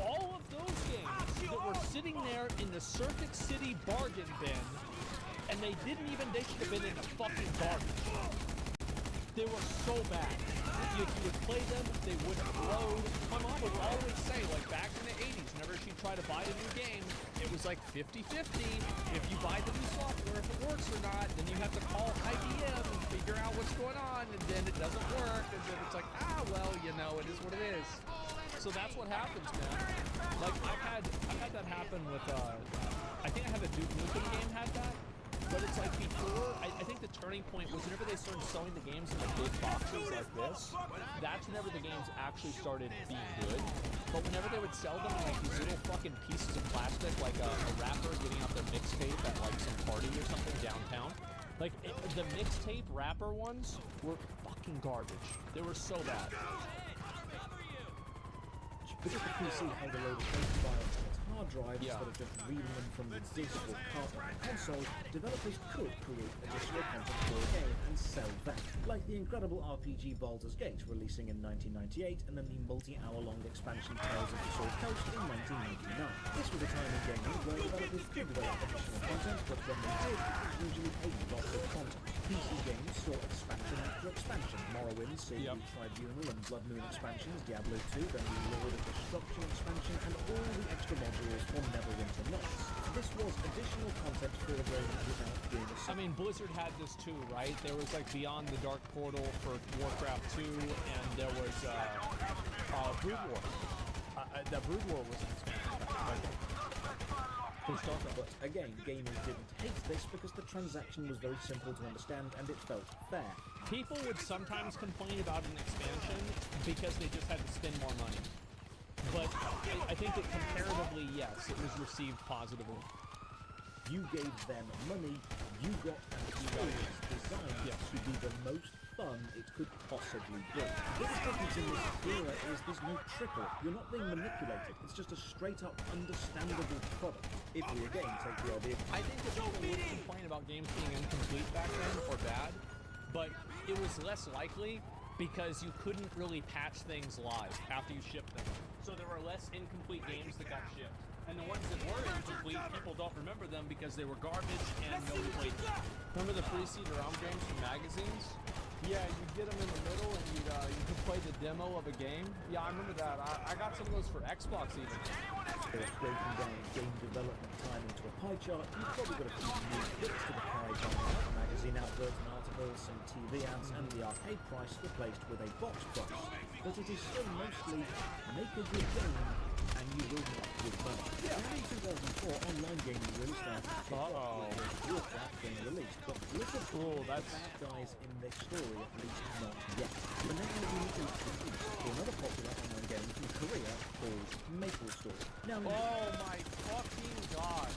all of those games that were sitting there in the Circuit City bargain bin, and they should have been in the fucking garbage. They were so bad. You would play them, they wouldn't load. My mom would always say, like back in the 80s, whenever she'd try to buy a new game, it was like 50-50. If you buy the new software, if it works or not, then you have to call IBM and figure out what's going on, and then it doesn't work, and then it's like, well, you know, it is what it is. So that's what happens, man. Like, I've had that happen with, I think I have a Duke Nukem game had that. But it's like before, I think the turning point was whenever they started selling the games in the big boxes like this, that's whenever the games actually started being good. But whenever they would sell them in like these little fucking pieces of plastic, like a rapper getting out their mixtape at like some party or something downtown, like the mixtape rapper ones were fucking garbage. They were so bad. Because the PC held a load of data files on its hard drive Yeah. instead of just reading them from the disk or card on the console, developers could create additional content for a game and sell that. Like the incredible RPG Baldur's Gate releasing in 1998 and then the multi-hour-long expansion Tales of the Sword Coast in 1999. This was a time in gaming where developers could develop additional content, but when they did, it was usually a lot of content. PC games saw expansion after expansion. Morrowind, Sea of Tribunal and Blood Moon expansions, Diablo 2, then the Lord of Destruction expansion, and all the extra modules for Neverwinter Nights. This was additional content for a game without being a I mean, Blizzard had this too, right? There was like Beyond the Dark Portal for Warcraft 2, and there was Brood War. That Brood War was an expansion. For StarCraft. But again, gamers didn't hate this because the transaction was very simple to understand and it felt fair. People would sometimes complain about an expansion because they just had to spend more money. But I think that comparatively, yes, it was received positively. You gave them money, you got an experience designed to be the most fun it could possibly be. The biggest difference in this era is there's no trickle. You're not being manipulated. It's just a straight-up, understandable product. If we again take the idea... I think that people would complain about games being incomplete back then or bad but it was less likely because you couldn't really patch things live after you shipped them. So there were less incomplete games that got shipped. And the ones that were incomplete, people don't remember them because they were garbage and nobody played them. Remember the pre-seed round games from magazines? Yeah, you get them in the middle and you could play the demo of a game. Yeah, I remember that. I got some of those for Xbox even. Breaking down game development time into a pie chart, you've probably got a few new bits to the pie chart. Magazine adverts and articles, some TV ads, and the arcade price replaced with a box price. But it is still mostly make a good game and you will make good money. Yeah. In 2004, online gaming really started to take off with Warcraft being released, but look at the bad guys in this story, at least not yet. But now we need to introduce to another popular online game from Korea called MapleStory. Now, Oh my fucking god.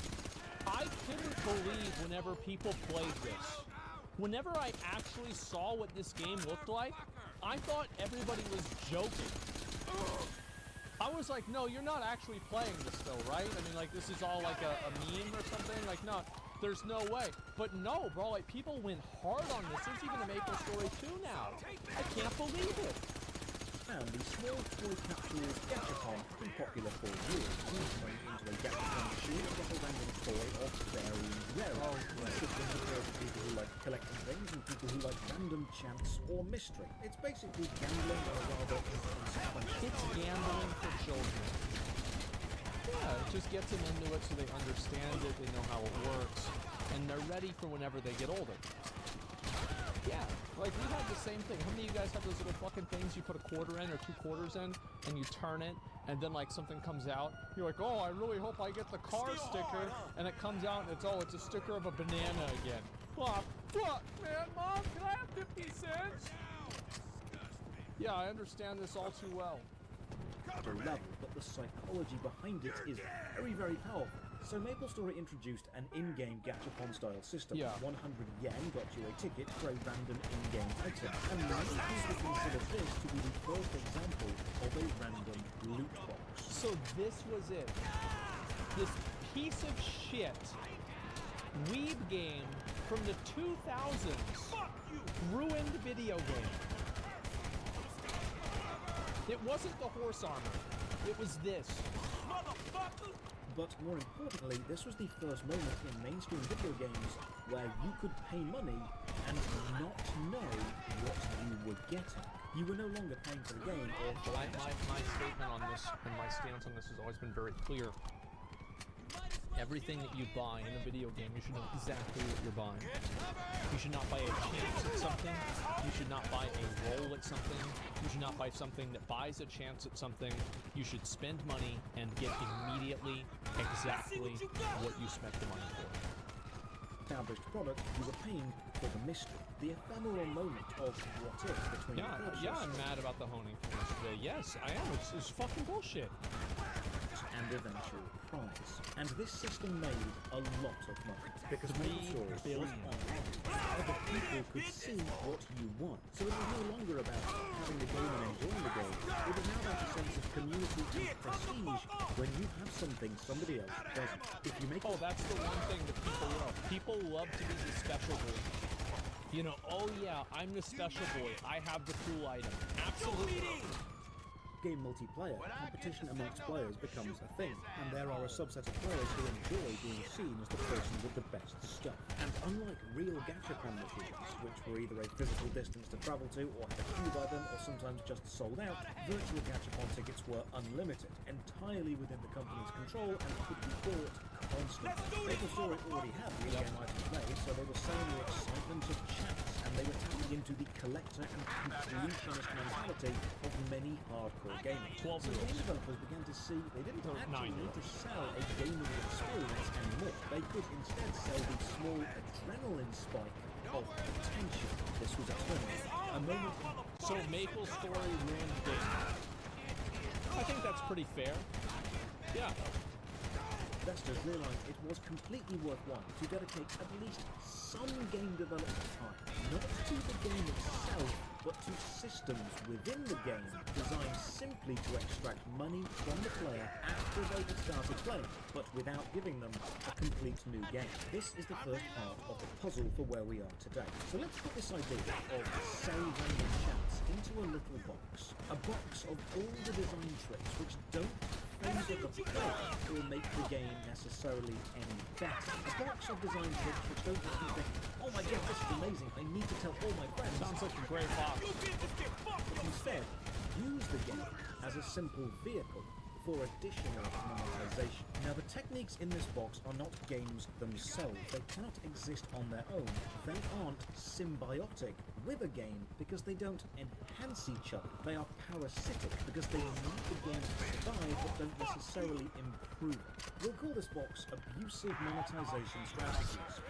I couldn't believe whenever people played this. Whenever I actually saw what this game looked like, I thought everybody was joking. I was like, no, you're not actually playing this though, right? I mean, like, this is all like a meme or something? Like, no, there's no way. But no, bro, like, people went hard on this. There's even a MapleStory 2 now. I can't believe it. and the small toy capsules Gachapon have been popular for years. Turning into a Gachapon machine with a random toy of varying rarity. This system appeals to people who like collecting things and people who like random chance or mystery. It's basically gambling on a rather inconsequential. It's gambling for children. Yeah, it just gets them into it so they understand it, they know how it works, and they're ready for whenever they get older. Yeah, like we had the same thing. How many of you guys have those little fucking things you put a quarter in or 2 quarters in, and you turn it, and then like something comes out? You're like, oh, I really hope I get the car sticker, and it comes out and it's a sticker of a banana again. Fuck, man, Mom, can I have 50 cents? Yeah, I understand this all too well. Level, but the psychology behind it is very, very powerful. So MapleStory introduced an in-game Gachapon style system. Yeah. 100 yen got you a ticket for a random in-game item. And many people consider this to be the first example of a random loot box. So this was it. This piece of shit weeb game from the 2000s ruined video game. It wasn't the horse armor. It was this. But more importantly, this was the first moment in mainstream video games where you could pay money and not know what you were getting. You were no longer paying for the game or for My statement on this and my stance on this has always been very clear. Everything that you buy in a video game, you should know exactly what you're buying. You should not buy a chance at something. You should not buy a roll at something. You should not buy something that buys a chance at something. You should spend money and get immediately exactly what you spent the money for. established product, you were paying for the mystery, the ephemeral moment of what if between the purchase Yeah, I'm mad about the honing from yesterday. Yes, I am. It's fucking bullshit. and eventual prize. And this system made a lot of money because $3 MapleStory was billion. online. Other people could see what you want. So it was no longer about having the game and enjoying the game. It was now about a sense of community and prestige when you have something somebody else doesn't. If you make Oh, that's the one thing that people love. People love to be the special boy. You know, oh yeah, I'm the special boy. I have the cool item. Absolutely. game multiplayer, competition amongst players becomes a thing, and there are a subset of players who enjoy being seen as the person with the best stuff. And unlike real Gachapon machines, which were either a physical distance to travel to, or had a queue by them, or sometimes just sold out, virtual Gachapon tickets were unlimited, entirely within the company's control, and could be bought constantly. MapleStory already had real game items made, so they were selling the excitement of chance, and they were tapping into the collector and completionist mentality of many hardcore gamers. 12 So game developers began to see they didn't Or actually 9 need to sell a gaming experience anymore. They could instead sell the small adrenaline spike of potential. This was a tournament, a moment. So MapleStory ruined the game. I think that's pretty fair. Yeah. Investors realized it was completely worthwhile to dedicate at least some game development time, not to the game itself, but to systems within the game designed simply to extract money from the player after they have started playing, but without giving them a complete new game. This is the first part of the puzzle for where we are today. So let's put this idea of say random chance into a little box. A box of all the design tricks which don't favour the player or make the game necessarily any better. A box of design tricks which don't make you think, oh my god, this is amazing, I need to tell all my friends. Sounds like a great box. But instead, use the game as a simple vehicle for additional monetization. Now, the techniques in this box are not games themselves. They cannot exist on their own. They aren't symbiotic with a game because they don't enhance each other. They are parasitic because they need the game to survive but don't necessarily improve it. We'll call this box abusive monetization strategies.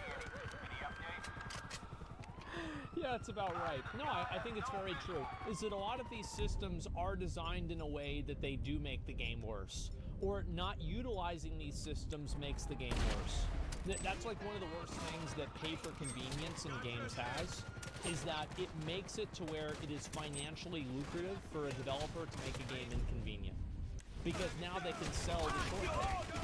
Yeah, that's about right. No, I think it's very true. Is that a lot of these systems are designed in a way that they do make the game worse. Or not utilizing these systems makes the game worse. That's like one of the worst things that pay for convenience in games has, is that it makes it to where it is financially lucrative for a developer to make a game inconvenient. Because now they can sell the short thing.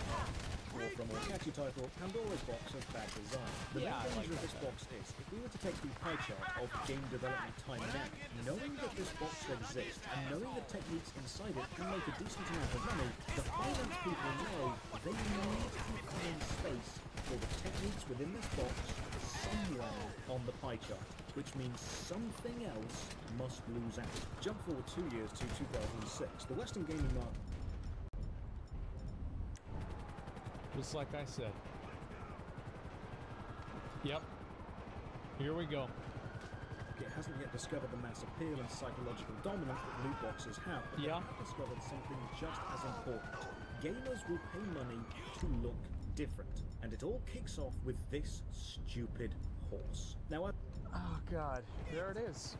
Or from our catchy title, Pandora's Box of Bad Design. The Yeah, main I like danger of that this guy. box is, if we were to take the pie chart of game development time now, knowing that this box exists and knowing the techniques inside it can make a decent amount of money, the finance people know they need to find space for the techniques within this box somewhere on the pie chart, which means something else must lose out. Jump forward 2 years to 2006. The Western gaming market Just like I said. Yep. Here we go. it hasn't yet discovered the mass appeal and psychological dominance that loot boxes have, but Yeah. they have discovered something just as important. Gamers will pay money to look different, and it all kicks off with this stupid horse. Now, Oh god, there it is.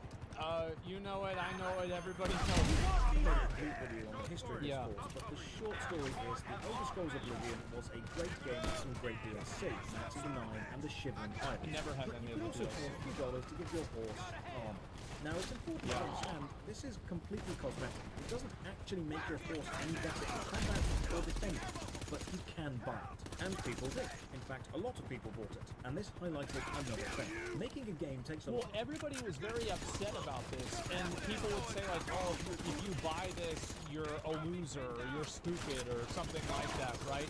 You know it, I know it, everybody knows it. I made a complete video on the history of this Yeah. horse, but the short story is The Elder Scrolls Oblivion was a great game with some great DLC, Knights of the Nine and the Shivering Islands. Never had But any you of could the also pay a few dollars to give your horse armor. Now, it's important to understand, this is completely cosmetic. It doesn't actually make your horse any better in combat or defending, but you can buy it. And people did. In fact, a lot of people bought it. And this highlighted another thing. Making a game takes a Well, lot. everybody was very upset about this, and people would say like, oh, if you buy this, you're a loser, or you're stupid, or something like that, right?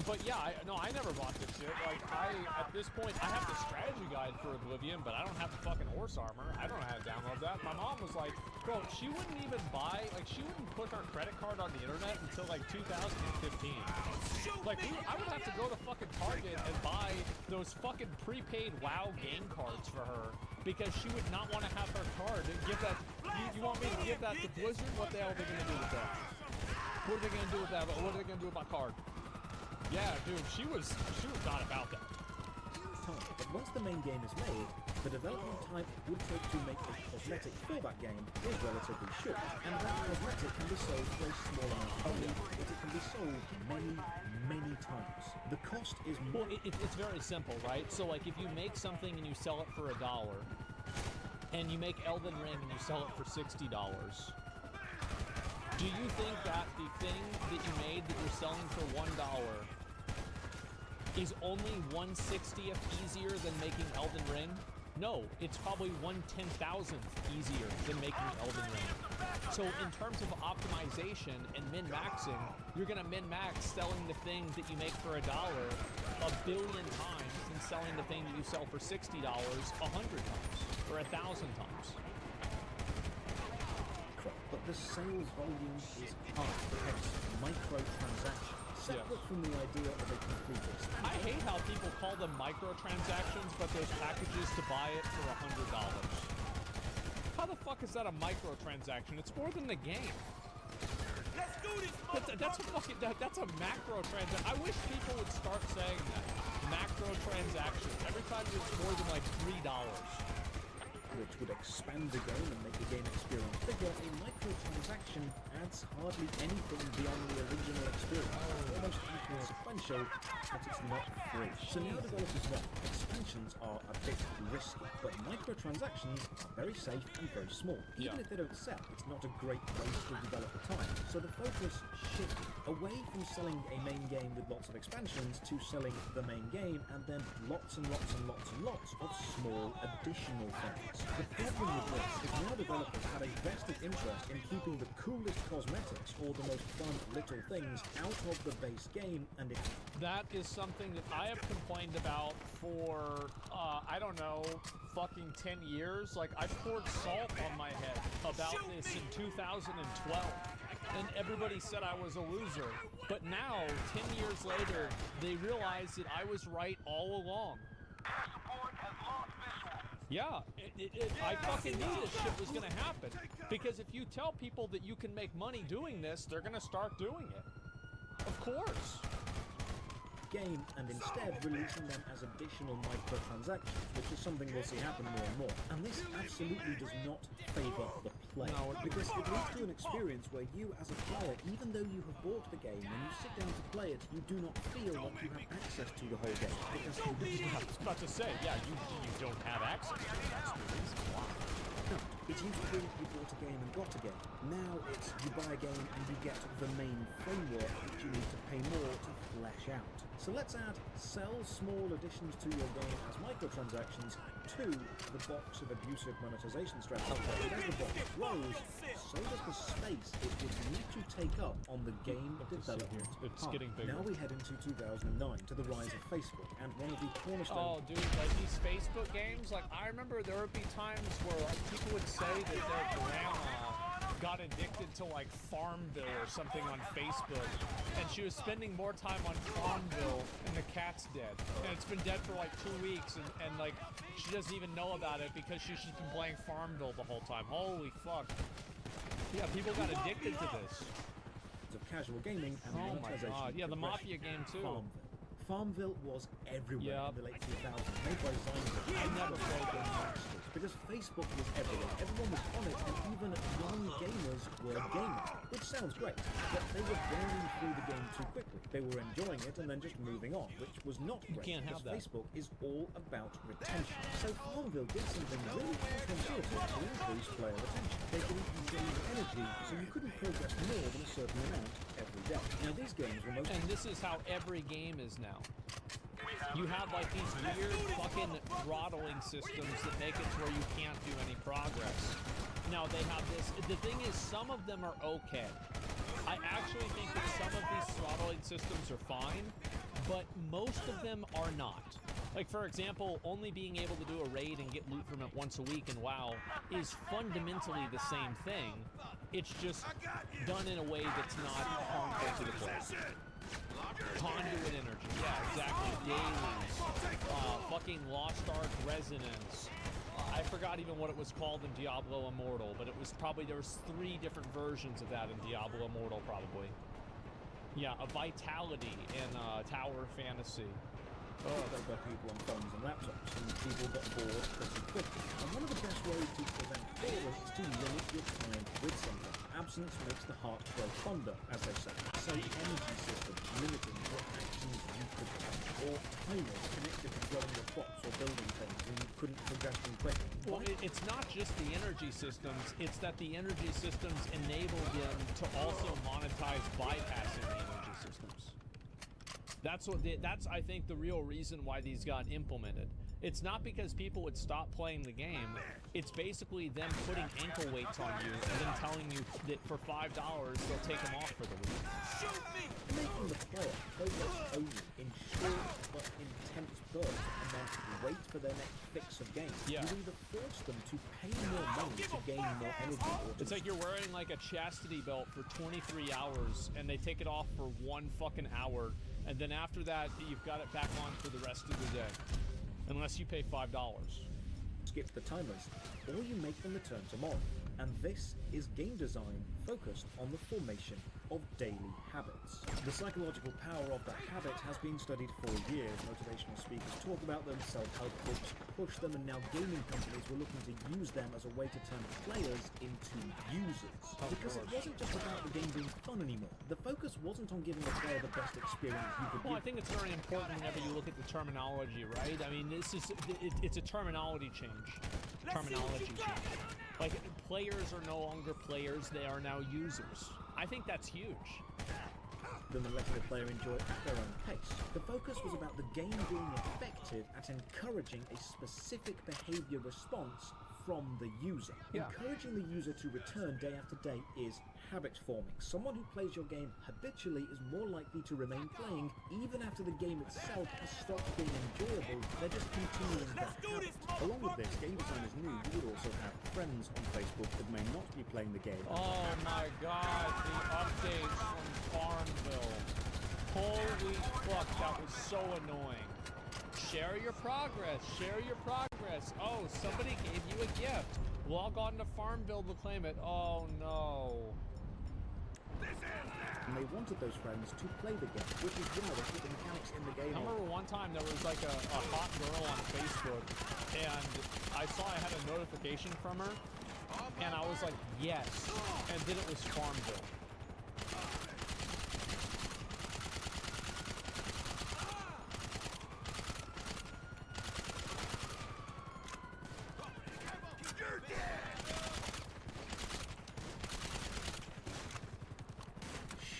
But yeah, I never bought this shit. Like, at this point, I have the strategy guide for Oblivion, but I don't have the fucking horse armor. I don't know how to download that. My mom was like, bro, she wouldn't even buy, like, she wouldn't put her credit card on the internet until like 2015. Like, I would have to go to fucking Target and buy those fucking prepaid WoW game cards for her because she would not want to have her card. Give that, you want me to give that to Blizzard? What the hell are they going to do with that? What are they going to do with that? What are they going to do with my card? Yeah, dude, she was not about that. Time. But once the main game is made, the development time it would take to make a cosmetic for that game is relatively short. And that cosmetic can be sold for a small amount of money, but it can be sold many, many times. The cost is Well, more. it's very simple, right? So, like, if you make something and you sell it for $1, and you make Elden Ring and you sell it for $60, do you think that the thing that you made that you're selling for $1 is only 1/60th easier than making Elden Ring? No, it's probably 1/10,000th easier than making Elden Ring. So in terms of optimization and min-maxing, you're gonna min-max selling the thing that you make for $1 a billion times than selling the thing that you sell for $60 100 times or 1,000 times. But the sales volume is high, hence microtransactions. Separate from the idea of a complete experience. I hate how people call them microtransactions, but there's packages to buy it for $100. How the fuck is that a microtransaction? It's more than the game. That's a fucking that's a macro transaction. I wish people would start saying that. Macro transactions. Every time it's more than like $3. which would expand the game and make the game experience bigger, a microtransaction adds hardly anything beyond the original experience. It's almost equal sequential, but it's not free. So now developers know expansions are a bit risky, but microtransactions are very safe and very small. Even if they don't sell, it's not a great waste of developer time. So the focus shifted away from selling a main game with lots of expansions to selling the main game and then lots and lots and lots and lots of small additional things. The problem with this is now developers have a vested interest in keeping the coolest cosmetics or the most fun little things out of the base game, and it's That is something that I have complained about for, I don't know, fucking 10 years. Like, I poured salt on my head about this in 2012, and everybody said I was a loser. But now, 10 years later, they realize that I was right all along. Yeah, I fucking knew this shit was gonna happen. Because if you tell people that you can make money doing this, they're gonna start doing it. Of course. game and instead releasing them as additional microtransactions, which is something we'll see happen more and more. And this absolutely does not favour the player, because it leads to an experience where you as a player, even though you have bought the game, when you sit down to play it, you do not feel like you have access to the whole game, because I was about to say, yeah, you don't have access to the experience. No, it used to be you bought a game and got a game. Now it's you buy a game and you get the main framework which you need to pay more to flesh out. So let's add sell small additions to your game as microtransactions to the box of abusive monetization strategies. And as the box grows, so does the space it would need to take up on the game development It's part. getting bigger. Now we head into 2009 to the rise of Facebook, and one of the cornerstones Oh, dude, like these Facebook games, like I remember there would be times where like people would say that their grandma got addicted to like Farmville or something on Facebook, and she was spending more time on Farmville and the cat's dead. And it's been dead for like 2 weeks, and like she doesn't even know about it because she's just been playing Farmville the whole time. Holy fuck. Yeah, people got addicted to this. of casual gaming and Oh my monetization god, yeah, the progression. Mafia game too. Farmville. Farmville was everywhere Yep. in the late 2000s, made by Zynga. I never played them. Because Facebook was everywhere. Everyone was on it, and even young gamers were gaming, which sounds great, but they were burning through the game too quickly. They were enjoying it and then just moving on, which was not great, can't have because that. Facebook is all about retention. So Farmville did something really counterintuitive to increase player retention. They didn't consume energy, so you couldn't progress more than a certain amount every day. Now these games were mostly And this is how every game is now. You have like these weird fucking throttling systems that make it to where you can't do any progress. Now they have this, the thing is some of them are okay. I actually think that some of these throttling systems are fine, but most of them are not. Like for example, only being able to do a raid and get loot from it once a week in WoW is fundamentally the same thing. It's just done in a way that's not harmful to the player. Conduit energy, yeah, exactly. Dailies, fucking Lost Ark Resonance. I forgot even what it was called in Diablo Immortal, but it was probably, there was 3 different versions of that in Diablo Immortal, probably. Yeah, a Vitality in Tower of Fantasy. played by people on phones and laptops, and people got bored pretty quickly. And one of the best ways to prevent boredom is to limit your time with something. Absence makes the heart grow fonder, as they say. So energy systems limiting what actions you could touch, or timers connected to growing your crops or building things, and you couldn't progress them quickly. Well, it's not just the energy systems, it's that the energy systems enable them to also monetize bypassing the energy systems. That's I think the real reason why these got implemented. It's not because people would stop playing the game. It's basically them putting ankle weights on you and then telling you that for $5 they'll take them off for the week. Making the player focus only in short but intense bursts and then wait for their next fix of game. Yeah. You either force them to pay more money to gain more energy, or to It's like you're wearing like a chastity belt for 23 hours and they take it off for 1 fucking hour, and then after that you've got it back on for the rest of the day. Unless you pay $5. skip the timers, or you make them return tomorrow. And this is game design focused on the formation of daily habits. The psychological power of the habit has been studied for years. Motivational speakers talk about them, self-help books push them, and now gaming companies were looking to use them as a way to turn players into users. Because it wasn't just about the game being fun anymore. The focus wasn't on giving the player the best experience you could Well, I give. think it's very important whenever you look at the terminology, right? I mean, it's a terminology change. Terminology change. Like, players are no longer players, they are now users. I think that's huge. Then letting the player enjoy it at their own pace. The focus was about the game being effective at encouraging a specific behavior response from the user. Yeah. Encouraging the user to return day after day is habit forming. Someone who plays your game habitually is more likely to remain playing even after the game itself has stopped being enjoyable. They're just continuing that habit. Along with this, game designers knew you would also have friends on Facebook that may not be playing the game. Oh my god, the updates from Farmville. Holy fuck, that was so annoying. Share your progress, share your progress. Oh, somebody gave you a gift. Log on to Farmville to claim it. Oh no. And they wanted those friends to play the game, which is why they put the mechanics in the game. I remember one time there was like a hot girl on Facebook, and I saw I had a notification from her, and I was like, yes, and then it was Farmville.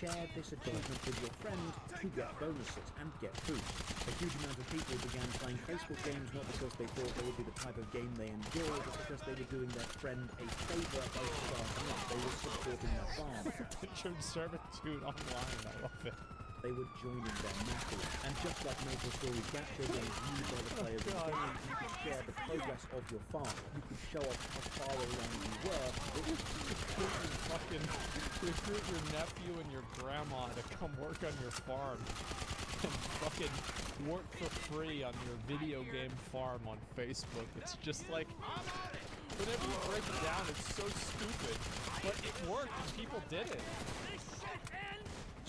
Share this achievement with your friend to get bonuses and get boosts. A huge amount of people began playing Facebook games not because they thought they would be the type of game they enjoyed, but because they were doing their friend a favour by starting up. They were supporting their farm. Pictured servitude online, I love it. They were joining their mapping. And just like Maple Story captured and viewed by the players in the game, you could share the progress of your farm. You could show off how far along you were. It was Fucking recruit your nephew and your grandma to come work on your farm and fucking work for free on your video game farm on Facebook. It's just like, whenever you break it down, it's so stupid, but it worked and people did it.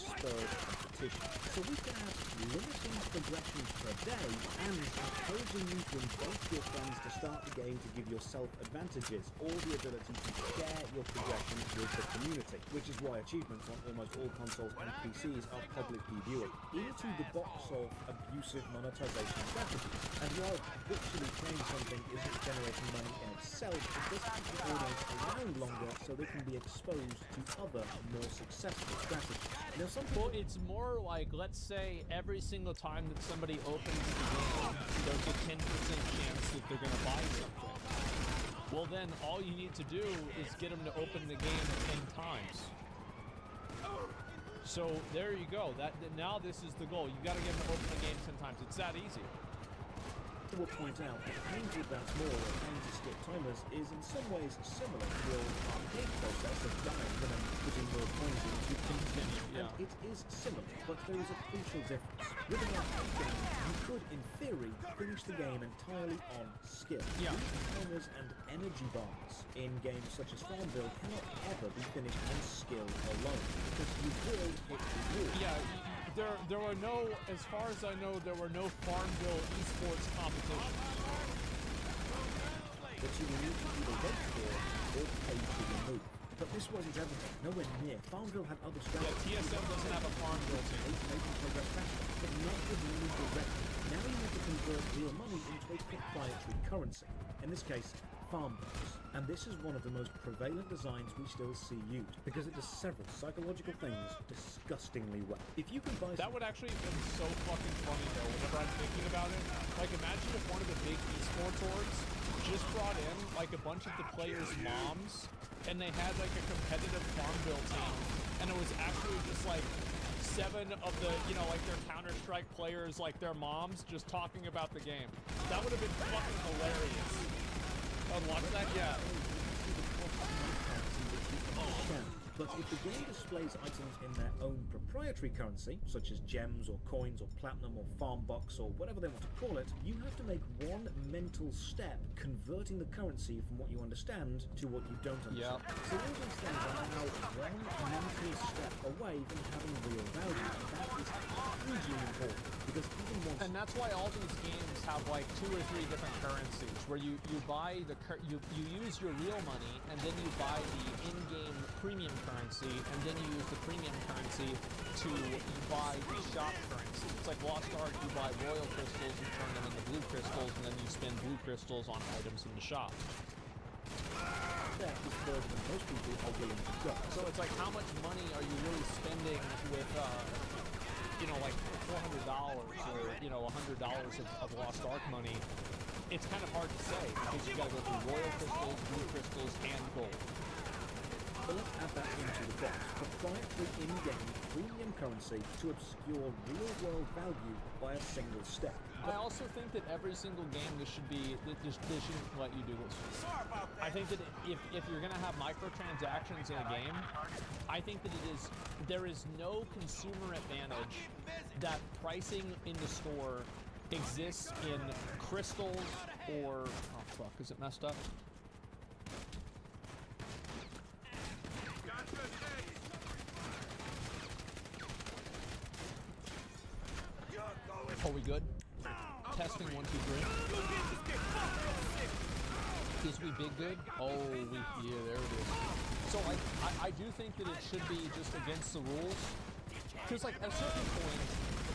spurred competition. So we can have limiting progressions per day and encouraging you to invite your friends to start the game to give yourself advantages or the ability to share your progressions with the community, which is why achievements on almost all consoles and PCs are publicly viewable. Into the box of abusive monetization strategies. And while habitually playing something isn't generating money in itself, it does keep the audience around longer so they can be exposed to other more successful strategies. Now some people Well, it's more like, let's say every single time that somebody opens the game, there's a 10% chance that they're going to buy something. Well, then all you need to do is get them to open the game 10 times. So there you go. Now this is the goal. You got to get them to open the game 10 times. It's that easy. will point out that paying to advance more or paying to skip timers is in some ways similar to the old arcade process of dying and then putting more coins in to continue. Yeah. And it is similar, but there is a crucial difference. With an arcade game, you could, in theory, finish the game entirely on skill. Yeah. These timers and energy bars in games such as Farmville cannot ever be finished on skill alone, because you will hit the wall. Yeah, there were no, as far as I know, there were no Farmville esports competitions. That you will need to either wait for or pay to remove. But this wasn't everything, nowhere near. Farmville had other Yeah, strategies. TSM doesn't have a Farmville team. Making progress faster, but not with money directly. Now you need to convert real money into a proprietary currency. In this case, Farmvilles. And this is one of the most prevalent designs we still see used, because it does several psychological things disgustingly well. If you can buy That would actually have been so fucking funny though, whenever I'm thinking about it. Like, imagine if one of the big esports orgs just brought in like a bunch of the players' moms, and they had like a competitive Farmville team, and it was actually just like 7 of the, you know, like their Counter-Strike players, like their moms, just talking about the game. That would have been fucking hilarious. I'd watch that, yeah. But But if the game displays items in their own proprietary currency, such as gems or coins or platinum or farm bucks or whatever they want to call it, you have to make one mental step converting the currency from what you understand to what you don't understand. So all these things are now one mental step away from having real value, and that is hugely important, because even once... And that's why all these games have like 2 or 3 different currencies, where you buy the you use your real money, and then you buy the in-game premium currency, and then you use the premium currency to buy the shop currency. It's like Lost Ark, you buy royal crystals, you turn them into blue crystals, and then you spend blue crystals on items in the shop. That is further than most people are willing to go. So it's like, how much money are you really spending with, you know, like $400 or, you know, $100 of Lost Ark money? It's kind of hard to say, because you gotta go through royal crystals, blue crystals, and gold. But let's add that into the box. Proprietary in-game premium currency to obscure real-world value by a single step. I also think that every single game they shouldn't let you do this. I think that if you're gonna have microtransactions in a game, I think that there is no consumer advantage that pricing in the store exists in crystals or, oh fuck, is it messed up? Are we good? Testing 1, 2, 3. Is we big good? Oh, yeah, there it is. So I do think that it should be just against the rules. Because like at a certain point,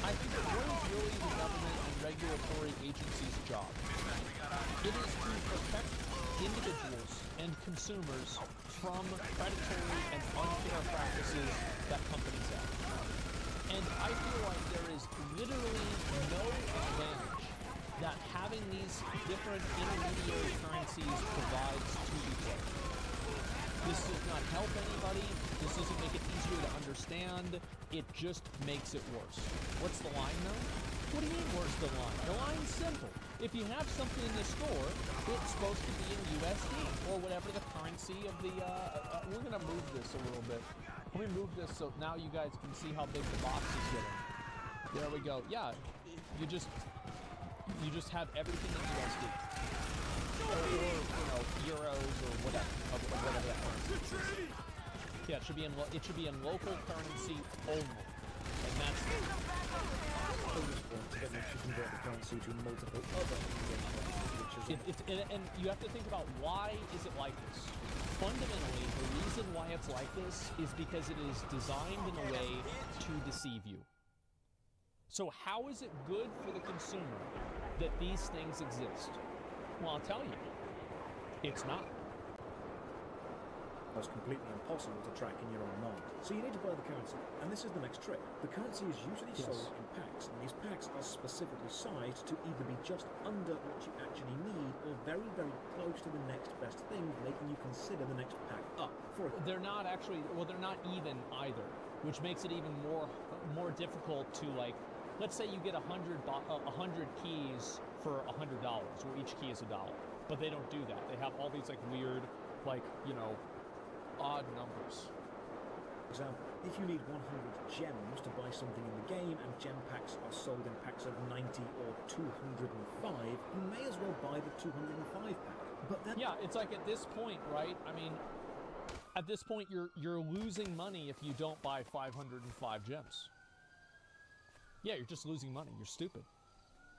I think that what is really the government and regulatory agency's job? It is to protect individuals and consumers from predatory and unfair practices that companies have. And I feel like there is literally no advantage that having these different intermediary currencies provides to the player. This does not help anybody. This doesn't make it easier to understand. It just makes it worse. What's the line though? What do you mean where's the line? The line's simple. If you have something in the store, it's supposed to be in USD or whatever the currency of the, we're gonna move this a little bit. Let me move this so now you guys can see how big the box is getting. There we go. Yeah, you just have everything in USD. Or you know, euros or whatever, whatever that currency is. Yeah, it should be in local currency only. And that's it. Bonus point to get them to convert the currency to multiple other in-game currencies, which is... And you have to think about, why is it like this? Fundamentally, the reason why it's like this is because it is designed in a way to deceive you. So how is it good for the consumer that these things exist? Well, I'll tell you, it's not. It's completely impossible to track in your own mind. So you need to buy the currency, and this is the next trick. The currency is usually sold in packs, and these packs are specifically sized to either be just under what you actually need, or very, very close to the next best thing, making you consider the next pack up. They're not actually, well, they're not even either, which makes it even more difficult to, like, let's say you get 100 keys for $100, where each key is $1, but they don't do that. They have all these like weird, like, you know, odd numbers. For example, if you need 100 gems to buy something in the game and gem packs are sold in packs of 90 or 205, you may as well buy the 205 pack. But then yeah, it's like at this point, right? I mean, at this point you're losing money if you don't buy 505 gems. Yeah, you're just losing money. You're stupid.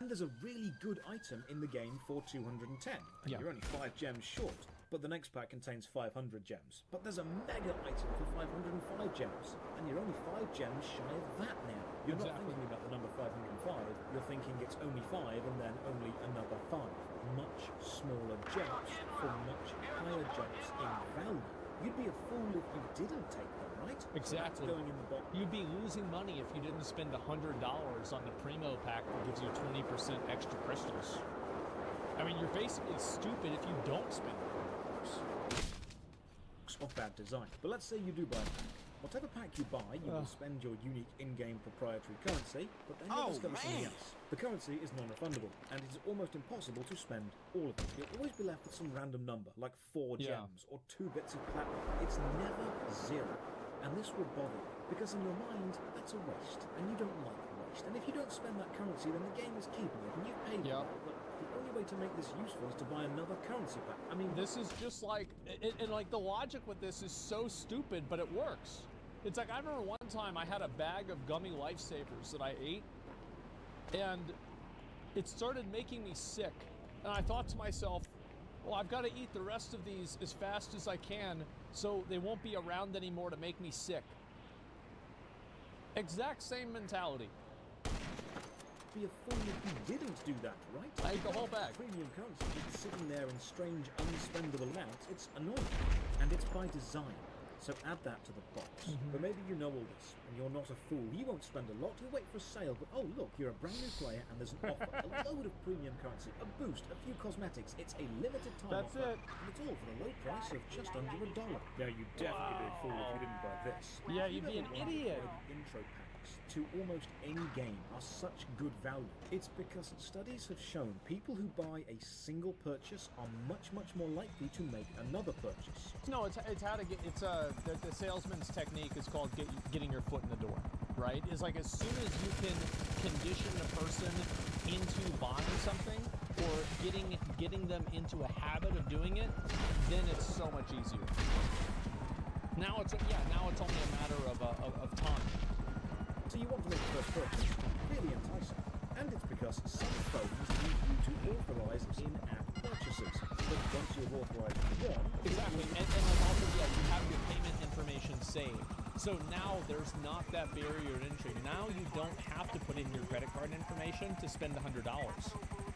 And there's a really good item in the game for 210, and you're only 5 gems short. But the next pack contains 500 gems. But there's a mega item for 505 gems, and you're only 5 gems shy of that now. You're not thinking about the number 505, you're thinking it's only 5 and then only another 5. Much smaller jumps for much higher jumps in value. You'd be a fool if you didn't take them, right? Exactly. Going in the box. You'd be losing money if you didn't spend $100 on the Primo pack that gives you 20% extra crystals. I mean, you're basically stupid if you don't spend it. Of bad design. But let's say you do buy it. Whatever pack you buy, you will spend your unique in-game proprietary currency, but then you'll discover something else. The currency is non-refundable, and it is almost impossible to spend all of it. You'll always be left with some random number, like 4 gems or 2 bits of platinum. It's never 0. And this will bother you, because in your mind, that's a waste, and you don't like waste. And if you don't spend that currency, then the game is keeping it, and you've paid for it. But the only way to make this useful is to buy another currency pack. I mean, This is just like, and like the logic with this is so stupid, but it works. It's like, I remember one time I had a bag of gummy lifesavers that I ate, and it started making me sick. And I thought to myself, well, I've got to eat the rest of these as fast as I can so they won't be around anymore to make me sick. Exact same mentality. be a fool if you didn't do that, right? I ate the whole bag. Premium currency is sitting there in strange, unspendable amounts. It's annoying, and it's by design. So add that to the box. But maybe you know all this, and you're not a fool. You won't spend a lot. You'll wait for a sale, but oh look, you're a brand new player, and there's an offer. A load of premium currency, a boost, a few cosmetics. It's a limited time That's offer. it. And it's all for the low price of just under $1. Now you'd definitely be a fool if you didn't buy this. Yeah, You you'd be know an why idiot. the intro packs to almost any game are such good value. It's because studies have shown people who buy a single purchase are much more likely to make another purchase. No, it's how to get. It's the salesman's technique is called getting your foot in the door, right? Is like as soon as you can condition a person into buying something or getting them into a habit of doing it, then it's so much easier. Now it's only a matter of time. So you want to make the first purchase really enticing. And it's because some phones need you to authorize in-app purchases. But once you've authorized one, Exactly, and like also, yeah, you have your payment information saved. So now there's not that barrier to entry. Now you don't have to put in your credit card information to spend $100.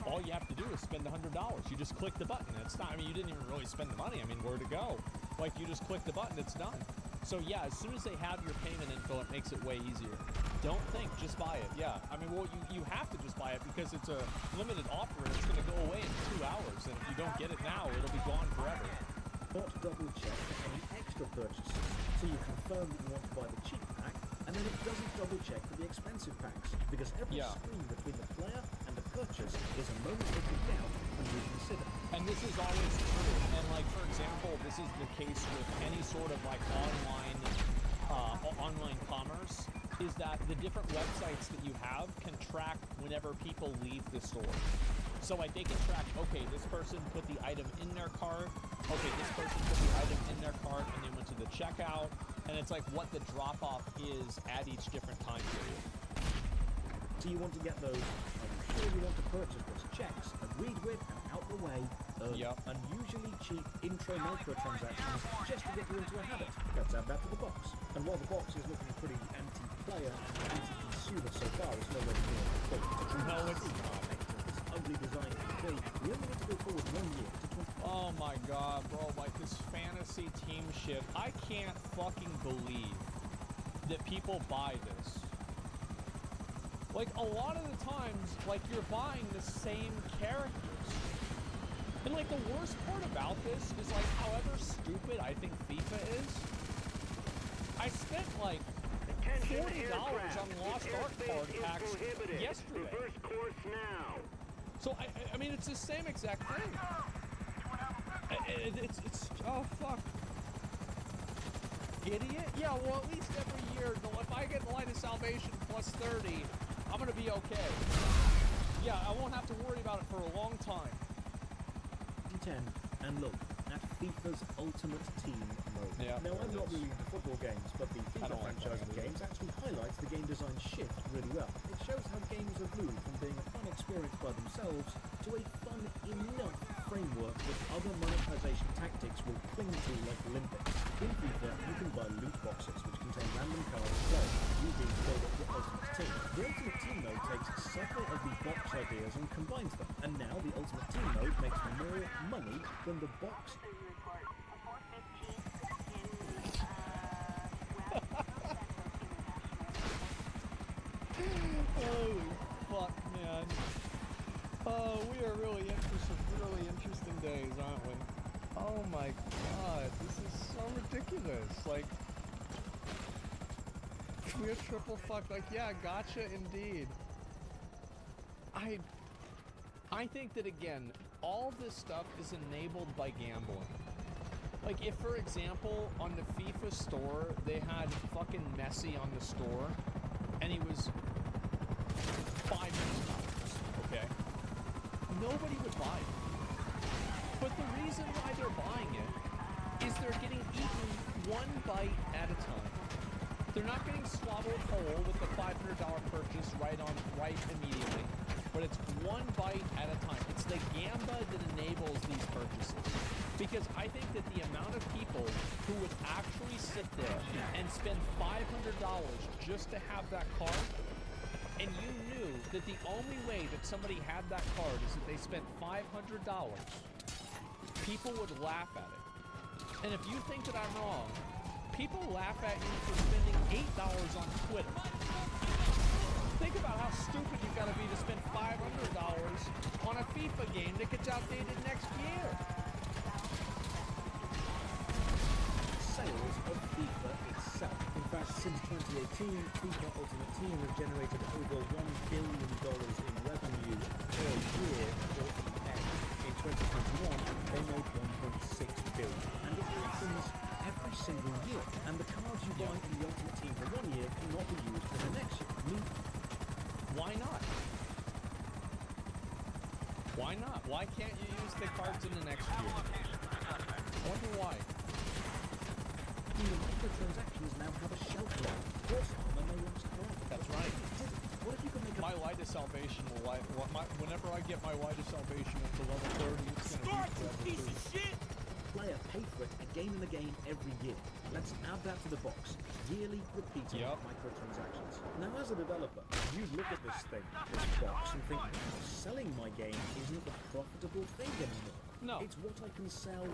All you have to do is spend $100. You just click the button. It's not. I mean, you didn't even really spend the money. I mean, where to go? Like you just click the button. It's done. So yeah, as soon as they have your payment info, it makes it way easier. Don't think, just buy it. Yeah, I mean, well, you have to just buy it because it's a limited offer and it's going to go away in 2 hours. And if you don't get it now, it'll be gone forever. not double check for any extra purchases. So you confirm that you want to buy the cheap pack, and then it doesn't double check for the expensive packs, because every screen between the player and the purchase is a moment of doubt and reconsider. And this is always true. And like, for example, this is the case with any sort of like online commerce, is that the different websites that you have can track whenever people leave the store. So like they can track, okay, this person put the item in their cart, okay, this person put the item in their cart and they went to the checkout, and it's like what the drop-off is at each different time period. So you want to get those, I'm sure you want to purchase those checks agreed with and out the way early. Unusually cheap intro microtransactions just to get you into a habit. Let's add that to the box. And while the box is looking pretty anti-player and anti-consumer so far, it's nowhere near full. No, it's not. Ugly design to be, we only need to go forward 1 year to 20. Oh my god, bro, like this fantasy team shit. I can't fucking believe that people buy this. Like, a lot of the times, like, you're buying the same characters. And, like, the worst part about this is, like, however stupid I think FIFA is, I spent, like, $40 on Lost Ark card packs yesterday. So, I mean, it's the same exact thing. It's oh, fuck. Idiot? Yeah, well, at least every year, if I get the Light of Salvation plus 30, I'm gonna be okay. Yeah, I won't have to worry about it for a long time. 10 and look at FIFA's Ultimate Team mode. Now, I'm not really into football games, but the FIFA franchise of games actually highlights the game design shift really well. It shows how games have moved from being a fun experience by themselves to a fun enough framework that other monetization tactics will cling to like Olympics. In FIFA, you can buy loot boxes which contain random cards to play, using to build up your Ultimate Team. The Ultimate Team mode takes several of the box ideas and combines them, and now the Ultimate Team mode makes more money than the box. Holy fuck, man. Oh, we are really interesting days, aren't we? Oh my god, this is so ridiculous. Like, Give me a triple fuck. Like, yeah, gotcha indeed. I think that, again, all this stuff is enabled by gambling. Like, if, for example, on the FIFA store, they had fucking Messi on the store, and he was $5 million, okay? Nobody would buy it. But the reason why they're buying it is they're getting eaten one bite at a time. They're not getting swallowed whole with the $500 purchase right immediately, but it's one bite at a time. It's the gamba that enables these purchases. Because I think that the amount of people who would actually sit there and spend $500 just to have that card, and you knew that the only way that somebody had that card is that they spent $500, people would laugh at it. And if you think that I'm wrong, people laugh at you for spending $8 on Twitter. Think about how stupid you've got to be to spend $500 on a FIFA game that gets outdated next year. Sales of FIFA itself. In fact, since 2018, FIFA Ultimate Team has generated over $1 billion in revenue per year for EA. In 2021, they made $1.6 billion, and it happens every single year. And the cards you buy in the Ultimate Team for 1 year cannot be used for the next year. Why not? Why not? Why can't you use the cards in the next year? I wonder why. Even microtransactions now have a shelf life. Horse armor may last forever. That's right. What if you could make a My Light of Salvation will whenever I get my Light of Salvation up to level 30, it's gonna be forever too. player pay for it again and again every year? Let's add that to the box. Yearly repeating microtransactions. Now, as a developer, you look at this box, and think, selling my game isn't the profitable thing anymore. No. It's what I can sell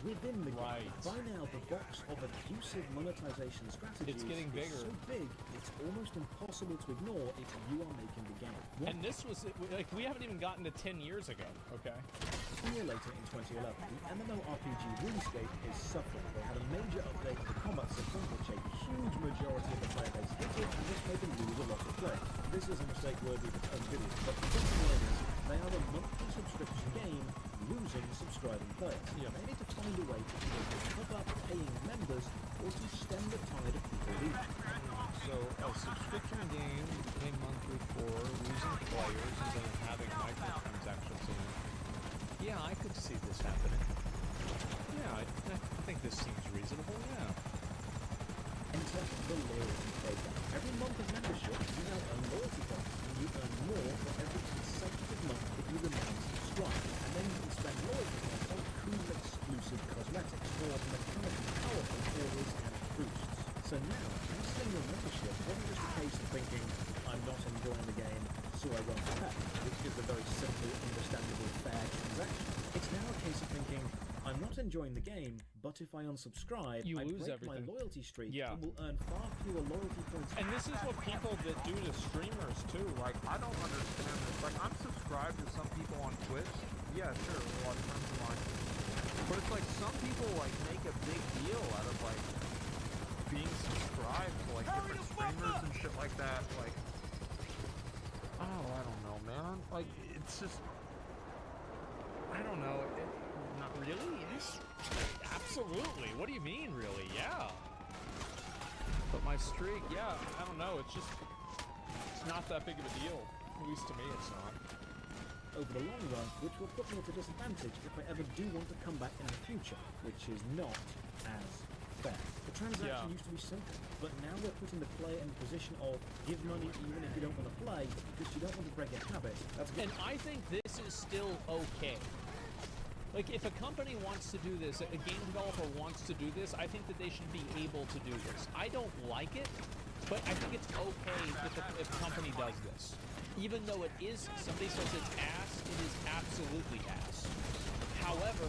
within the game. By now, the box of abusive monetization strategies getting bigger. is so big, it's almost impossible to ignore if you are making the game. And this was, like, we haven't even gotten to 10 years ago, okay? A year later, in 2011, the MMORPG RuneScape is suffering. They had a major update to the combat system, which a huge majority of the player base hated, and this made them lose a lot of play. This is a mistake worthy of its own video, but the bottom line is, they are a monthly subscription game losing subscribing players. They need to find a way to either recover paying members or to stem the tide of people leaving. So, a subscription game you pay monthly for, losing players, and then having microtransactions in it. Yeah, I could see this happening. Yeah, I think this seems reasonable, yeah. Enter the loyalty program. Every month of membership, you now earn loyalty points, and you earn more for every consecutive month if you remain subscribed. And then you can spend loyalty points on cool exclusive cosmetics or mechanically powerful areas and boosts. So now, cancelling your membership wasn't just a case of thinking, I'm not enjoying the game, so I won't pay, which is a very simple, understandable, fair transaction. It's now a case of thinking, I'm not enjoying the game, but if I unsubscribe, You I lose break everything. my loyalty streak Yeah. and will earn far fewer loyalty points. And this is what people that do to streamers too. Like, I don't understand this. Like, I'm subscribed to some people on Twitch. Yeah, sure, a lot of friends of mine. But it's like some people like make a big deal out of like being subscribed to like different streamers and shit like that. Like, oh, I don't know, man. Like, it's just. I don't know. Not really? Yes. Absolutely. What do you mean, really? Yeah. But my streak, yeah, I don't know. It's just, it's not that big of a deal. At least to me, it's not. Over the long run, which will put me at a disadvantage if I ever do want to come back in the future, which is not as fair. The transaction used to be simple, but now we're putting the player in the position of give money even if you don't want to play because you don't want to break a habit. That's And I think this is still okay. Like, if a company wants to do this, a game developer wants to do this, I think that they should be able to do this. I don't like it, but I think it's okay if a company does this. Even though it is, somebody says it's ass, it is absolutely ass. However,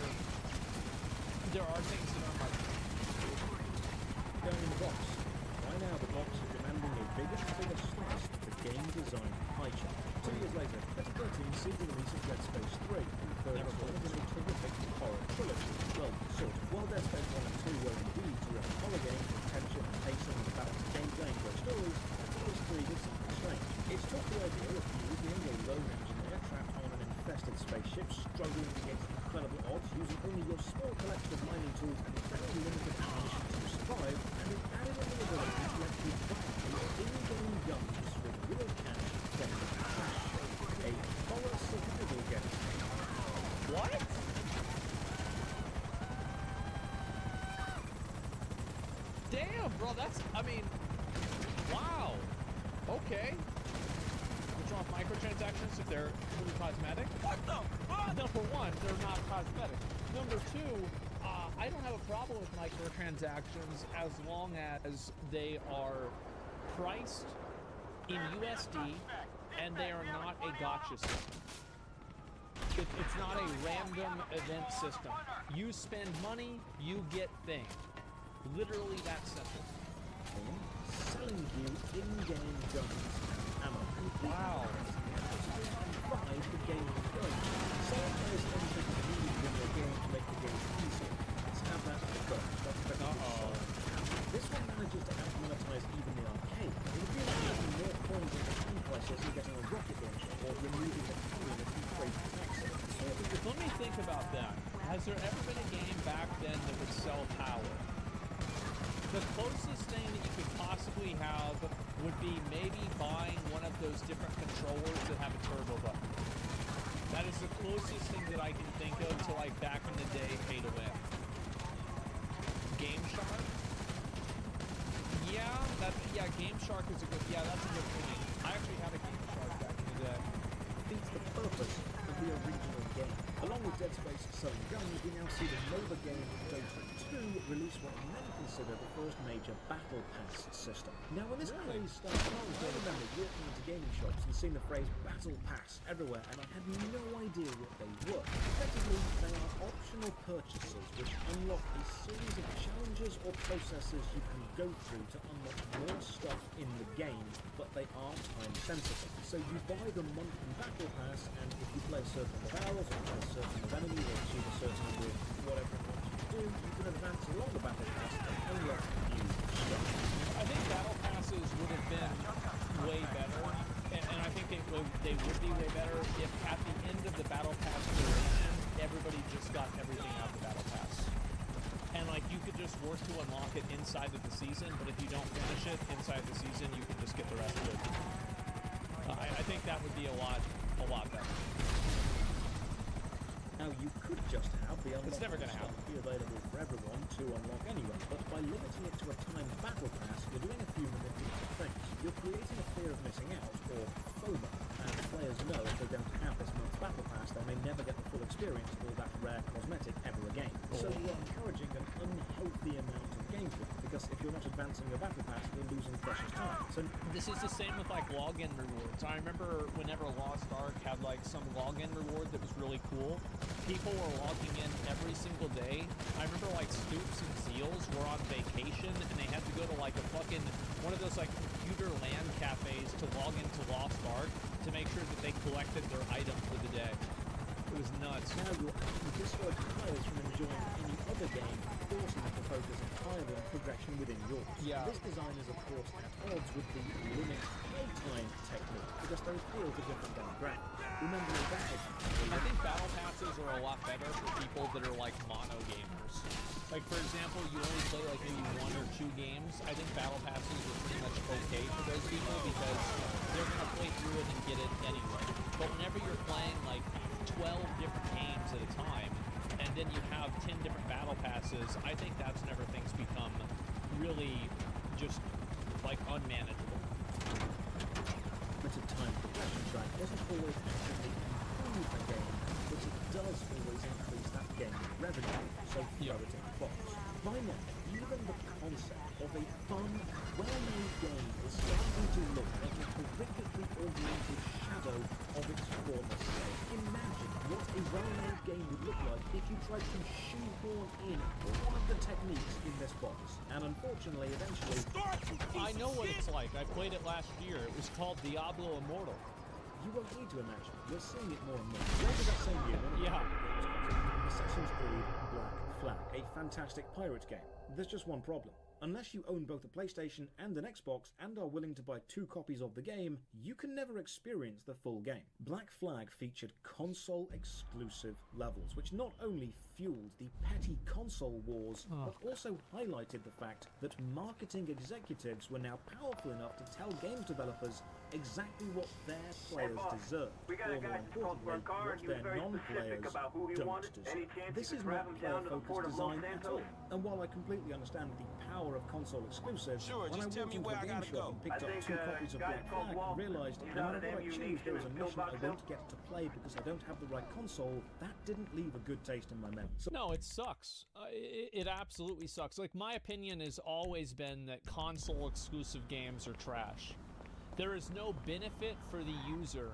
there are things that are like, going in the box. Right now, the box is demanding a bigger and bigger slice of the game design pie chart. 2 years later, 2013 sees the release of Dead Space 3, and the third installment in a terrific horror trilogy. Well, sort of. While Dead Space 1 and 2 were indeed terrific horror games with tension and pacing and balanced gameplay and great stories, the idea of you being a lone engineer trapped on an infested spaceship, struggling against incredible odds, using only your small collection of mining tools and very limited ammunition to survive, and it added in the ability to let you buy in-game guns with real cash from the trash. A horror survival game. What? Damn, bro, I mean, wow. Okay. What's wrong with microtransactions if they're fully cosmetic? What the fuck? Number one, they're not cosmetic. Number two, I don't have a problem with microtransactions as long as they are priced in USD and they are not a gotcha system. It's not a random event system. You spend money, you get things. Literally that simple. Selling you in-game guns and ammo. Wow. Buy the game is going. Some players enter the need in their game to make the game easier. Let's have that first. That's better. This one manages to out-monetize even the arcade. It would be like having more coins in the time crisis and getting a rocket launcher, or removing the coin if you trade accident. Let me think about that. Has there ever been a game back then that would sell power? The closest thing that you could possibly have would be maybe buying one of those different controllers that have a turbo button. That is the closest thing that I can think of to like back in the day pay to win. Game Shark? Yeah, Game Shark is a good, that's a good point. I actually had a Game Shark back in the day. Defeats the purpose of the original game. Along with Dead Space selling guns, we now see the Nova game Dota 2 release what many consider the first major Battle Pass system. Now, when this craze started, I remember walking into gaming shops and seeing the phrase Battle Pass everywhere, and I had no idea what they were. Effectively, they are optional purchases which unlock a series of challenges or processes you can go through to unlock more stuff in the game, but they are time sensitive. So you buy the monthly Battle Pass, and if you play a certain number of hours, or play a certain number of enemies, or achieve a certain number of whatever it wants you to do, you can advance along the Battle Pass and unlock new stuff. I think Battle Passes would have been way better, and I think they would be way better if at the end of the Battle Pass duration, everybody just got everything out of the Battle Pass. And like you could just work to unlock it inside of the season, but if you don't finish it inside the season, you can just get the rest of it. I think that would be a lot better. Now, you could just have the unlock It's never gonna stuff happen. be available for everyone to unlock anyway, but by limiting it to a timed battle pass, you're doing a few manipulative things. You're creating a fear of missing out, or FOMO, and players know if they don't have this month's battle pass, they may never get the full experience or that rare cosmetic ever again. So you're encouraging an unhealthy amount of gameplay, because if you're not advancing your battle pass, you're losing precious time. So This is the same with like login rewards. I remember whenever Lost Ark had like some login reward that was really cool, people were logging in every single day. I remember like Stoops and Seals were on vacation and they had to go to like a fucking one of those like computer LAN cafes to log into Lost Ark to make sure that they collected their item for the day. It was nuts. now you're actually discouraging players from enjoying any other game, forcing them to focus entirely on progression within yours. Yeah. This design is of course at odds with the limit playtime technique, because they appeal to different demographics. Remember the battle pass. I think battle passes are a lot better for people that are like mono gamers. Like for example, you only play like maybe 1 or 2 games. I think battle passes are pretty much okay for those people because they're gonna play through it and get it anyway. But whenever you're playing like 12 different games at a time, and then you have 10 different battle passes, I think that's whenever things become really just like unmanageable. Limited time progression track doesn't always actively improve the game, but it does always increase that game's revenue, so throw it in the box. By now, even the concept of a fun, well-made game is starting to look like a horrifically oriented shadow of its former self. Imagine what a well-made game would look like if you tried to shoehorn in all of the techniques in this box. And unfortunately, eventually, I know what it's like. I played it last year. It was called Diablo Immortal. you won't need to imagine. You're seeing it more and more. Later that same year, one of the Yeah. Assassin's Creed Black Flag, a fantastic pirates game. There's just one problem. Unless you own both a PlayStation and an Xbox and are willing to buy 2 copies of the game, you can never experience the full game. Black Flag featured console-exclusive levels, which not only fueled the petty console wars, but also highlighted the fact that marketing executives were now powerful enough to tell games developers exactly what their players deserve, we got a or guy more who called for a importantly, car, what and he was their very non-players specific about who he don't wanted. deserve. Any chance This you is could grab not him down to the port player-focused of Los design at Santos? all. And while I completely understand the power of console exclusives, Sure, when I just tell walked me into where a I game gotta shop go. and picked I up think, 2 copies of guy Black called Flag, Walt. I realised He's no out matter at what I MU choose, Nation there's a in mission I Pillbox won't get to play because I don't have the right console. That didn't leave a good taste in my mouth. So No, it sucks. It absolutely sucks. Like, my opinion has always been that console exclusive games are trash. There is no benefit for the user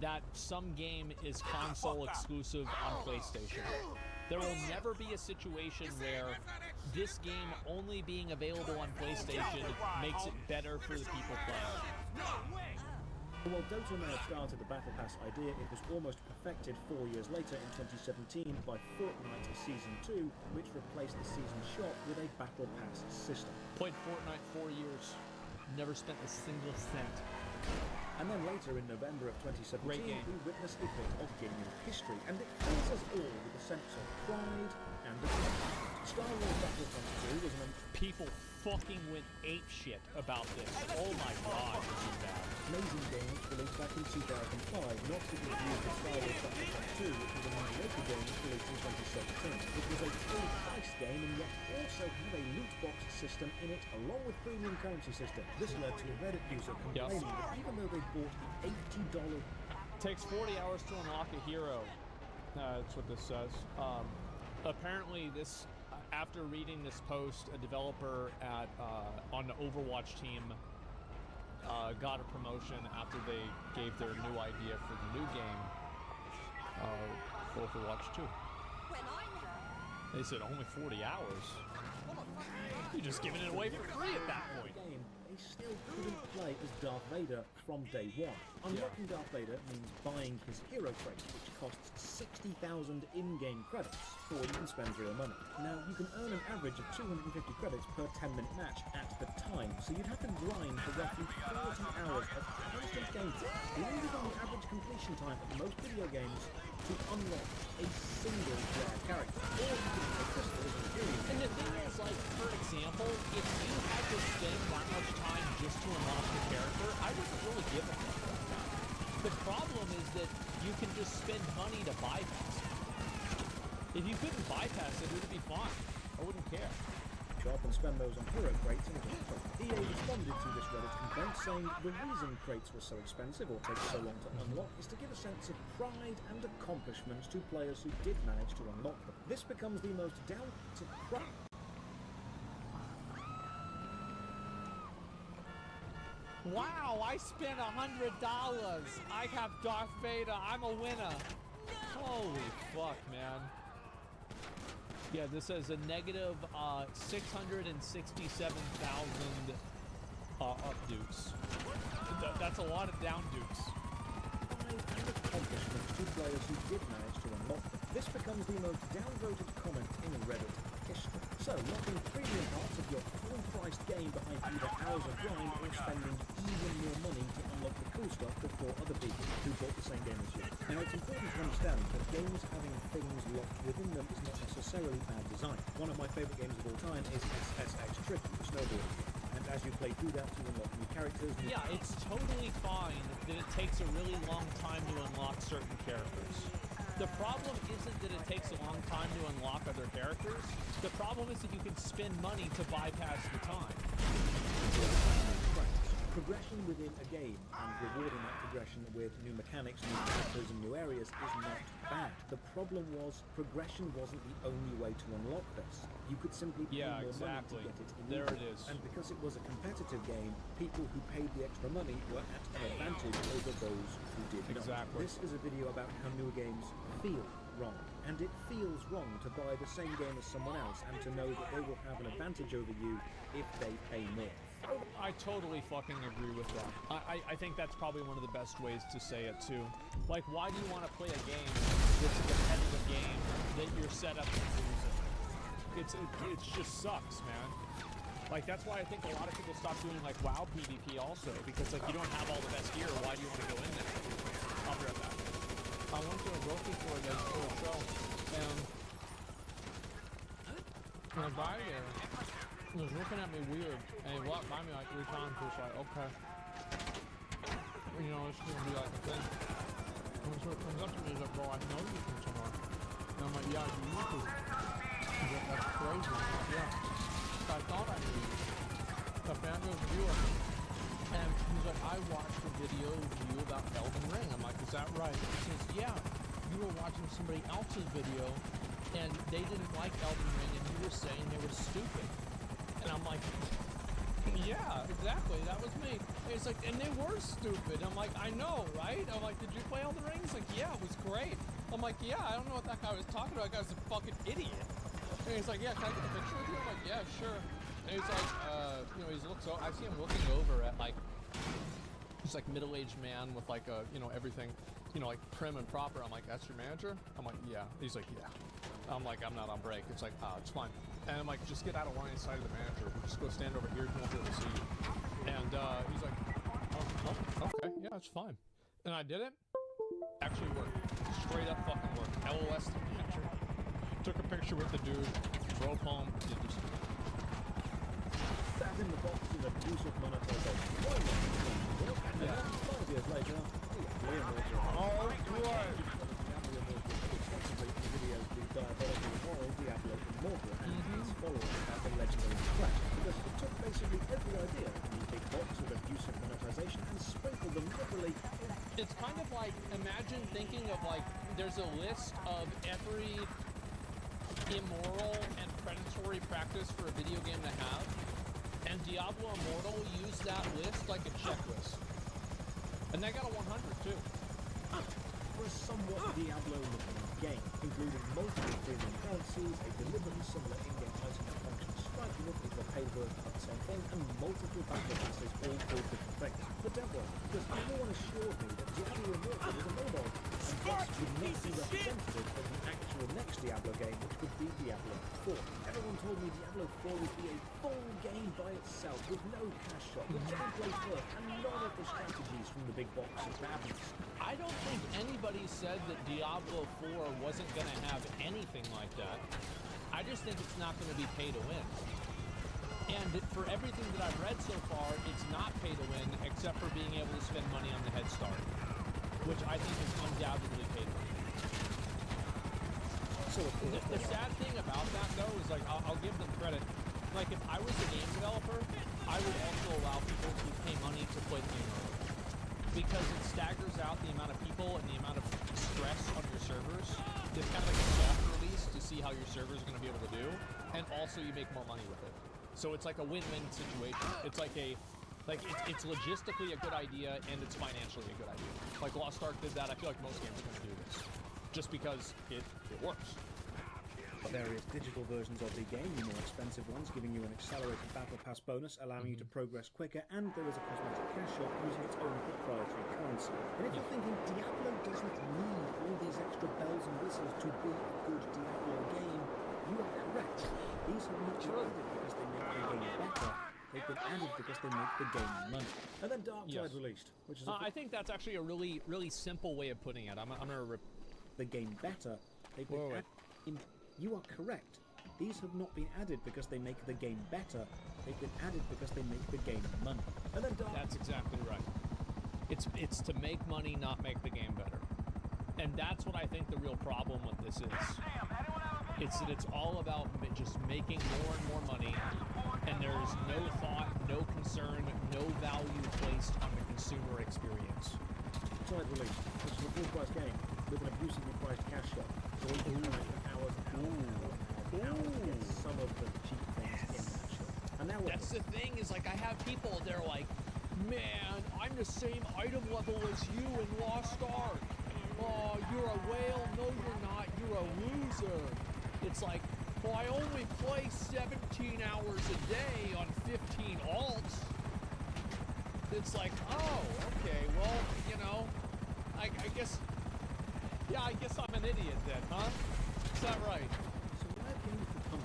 that some game is console exclusive on PlayStation. There will never be a situation where this game only being available on PlayStation makes it better for the people playing. while Dota may have started the Battle Pass idea, it was almost perfected 4 years later in 2017 by Fortnite Season 2, which replaced the Season Shop with a Battle Pass system. Played Fortnite 4 years. Never spent a single cent. And then later in November of 2017, Great game. we witnessed a bit of gaming history, and it fills us all with a sense of pride and accomplishment. Star Wars Battlefront 2 was an People fucking went apeshit about this. Oh my god, this is bad. amazing game which released back in 2005, not to be confused with Star Wars Battlefront 2, which was a mediocre game released in 2017. It was a full-price game and yet also had a loot box system in it, along with premium currency system. This led to a Reddit user complaining that even though they bought the $80 Takes 40 hours to unlock a hero. That's what this says. Apparently, this after reading this post, a developer at on the Overwatch team got a promotion after they gave their new idea for the new game, Overwatch 2. They said only 40 hours. You're just giving it away for free at that point. game, they still couldn't play as Darth Vader from day one. Unlocking Darth Vader means buying his hero crate, which costs 60,000 in-game credits, or you can spend real money. Now, you can earn an average of 250 credits per 10-minute match at the time, so you'd have to grind for roughly 40 hours of constant gameplay, longer than the average completion time of most video games, to unlock a single player character. Or you can play crystals and Imperium. And the thing is, like, for example, if you had to spend that much time just to unlock the character, I wouldn't really give a fuck about that. The problem is that you can just spend money to bypass it. If you couldn't bypass it, it would be fine. I wouldn't care. Shop and spend those on hero crates and get them. EA responded to this Reddit complaint saying the reason crates were so expensive or take so long to unlock is to give a sense of pride and accomplishments to players who did manage to unlock them. This becomes the most down to pride. Wow, I spent $100. I have Darth Vader. I'm a winner. Holy fuck, man. Yeah, this says a negative 667,000 up dukes. That's a lot of down dukes. Pride and accomplishments to players who did manage to unlock them. This becomes the most downvoted comment in Reddit history. So, locking premium parts of your full-priced game behind either hours of grind or spending even more money to unlock the cool stuff before other people who bought the same game as you. Now, it's important to understand that games having things locked within them is not necessarily bad design. One of my favourite games of all time is SSX Tricky, the snowboarding game. And as you play through that, you unlock new characters. Yeah, it's totally fine that it takes a really long time to unlock certain characters. The problem isn't that it takes a long time to unlock other characters. The problem is that you can spend money to bypass the time. Progression within a game and rewarding that progression with new mechanics, new characters and new areas is not bad. The problem was progression wasn't the only way to unlock this. You could simply pay more exactly. money to get it There immediately. it is. And because it was a competitive game, people who paid the extra money were at an advantage over those who did not. Exactly. This is a video about how newer games feel wrong. And it feels wrong to buy the same game as someone else and to know that they will have an advantage over you if they pay more. I totally fucking agree with that. I think that's probably one of the best ways to say it too. Like, why do you want to play a game that's a competitive game that you're set up to lose it? It just sucks, man. Like, that's why I think a lot of people stop doing, like, WoW PvP also, because, like, you don't have all the best gear. Why do you want to go in there? I'll be right back. I went to a grocery store the whole show, and the guy there was looking at me weird, and he walked by me like 3 times, just like, okay. You know, it's gonna be like a thing. And so it comes up to me, he's like, well, I know you from somewhere. And I'm like, yeah, you used to. He's like, that's crazy. I'm like, yeah. I thought I knew you. A fan reviewer. And he's like, I watched a video of you about Elden Ring. I'm like, is that right? He says, yeah. You were watching somebody else's video, and they didn't like Elden Ring, and you were saying they were stupid. And I'm like, yeah, exactly. That was me. And he's like, and they were stupid. I'm like, I know, right? I'm like, did you play Elden Ring? He's like, yeah, it was great. I'm like, yeah, I don't know what that guy was talking about. That guy was a fucking idiot. And he's like, yeah, can I get a picture with you? I'm like, yeah, sure. And he's like, you know, I see him looking over at, like, he's like middle-aged man with like a, you know, everything, you know, like prim and proper. I'm like, that's your manager? I'm like, yeah. He's like, yeah. I'm like, I'm not on break. It's like, it's fine. And I'm like, just get out of line side of the manager. We'll just go stand over here. He won't be able to see you. And he's like, oh, okay, yeah, it's fine. And I did it. Actually worked. Straight up fucking worked. LOS the manager. Took a picture with the dude. Drove home. Did this. That in the box is abusive monetization. Why not? And then 5 years later, Oh, good. extensively in the videos the diabolical immoral Diablo Immortal and his followers about the legendary Clash, because it took basically every idea in the big box of abusive monetization and sprinkled them liberally. It's kind of like, imagine thinking of like, there's a list of every immoral and predatory practice for a video game to have, and Diablo Immortal used that list like a checklist. And they got a 100 too. For a somewhat Diablo-looking game, including multiple premium currencies, a deliberately similar in-game item that functions slightly different to a paid version of the same thing, and multiple battle passes all called different things. But don't worry, because everyone assured me that Diablo Immortal was a mobile, and thus would not be representative of the actual next Diablo game, which would be Diablo 4. Everyone told me Diablo 4 would be a full game by itself, with no cash shop, with gameplay first, and none of the strategies from the big box's madness. I don't think anybody said that Diablo 4 wasn't going to have anything like that. I just think it's not going to be pay to win. And for everything that I've read so far, it's not pay to win, except for being able to spend money on the head start, which I think is undoubtedly pay to win. So The sad thing about that, though, is like, I'll give them credit. Like, if I was a game developer, I would also allow people to pay money to play the game early. Because it staggers out the amount of people and the amount of stress on your servers. It's kind of like a soft release to see how your servers are going to be able to do, and also you make more money with it. So it's like a win-win situation. It's like it's logistically a good idea and it's financially a good idea. Like Lost Ark did that. I feel like most games are going to do this, just because it works. Various digital versions of the game, the more expensive ones giving you an accelerated battle pass bonus, allowing you to progress quicker, and there is a cosmetic cash shop using its own proprietary currency. And if you're thinking Diablo doesn't need all these extra bells and whistles to be a good Diablo game, you are correct. These have not been added because they make the game better. They've been added because they make the game money. And then Darktide released, which is I think that's actually a really, really simple way of putting it. I'm gonna the game better. They've been You are correct. These have not been added because they make the game better. They've been added because they make the game money. And then That's exactly right. It's to make money, not make the game better. And that's what I think the real problem with this is. It's that it's all about just making more and more money, and there's no thought, no concern, no value placed on the consumer experience. Darktide released, which is a full-price game with an abusively priced cash shop. So you can for hours and hours to get some of the cheap things in that shop. And now that's the thing, is like I have people, they're like, man, I'm the same item level as you in Lost Ark. Oh, you're a whale. No, you're not. You're a loser. It's like, well, I only play 17 hours a day on 15 alts. It's like, oh, okay, well, you know, I guess, yeah, I guess I'm an idiot then, huh? Is that right? So why have games become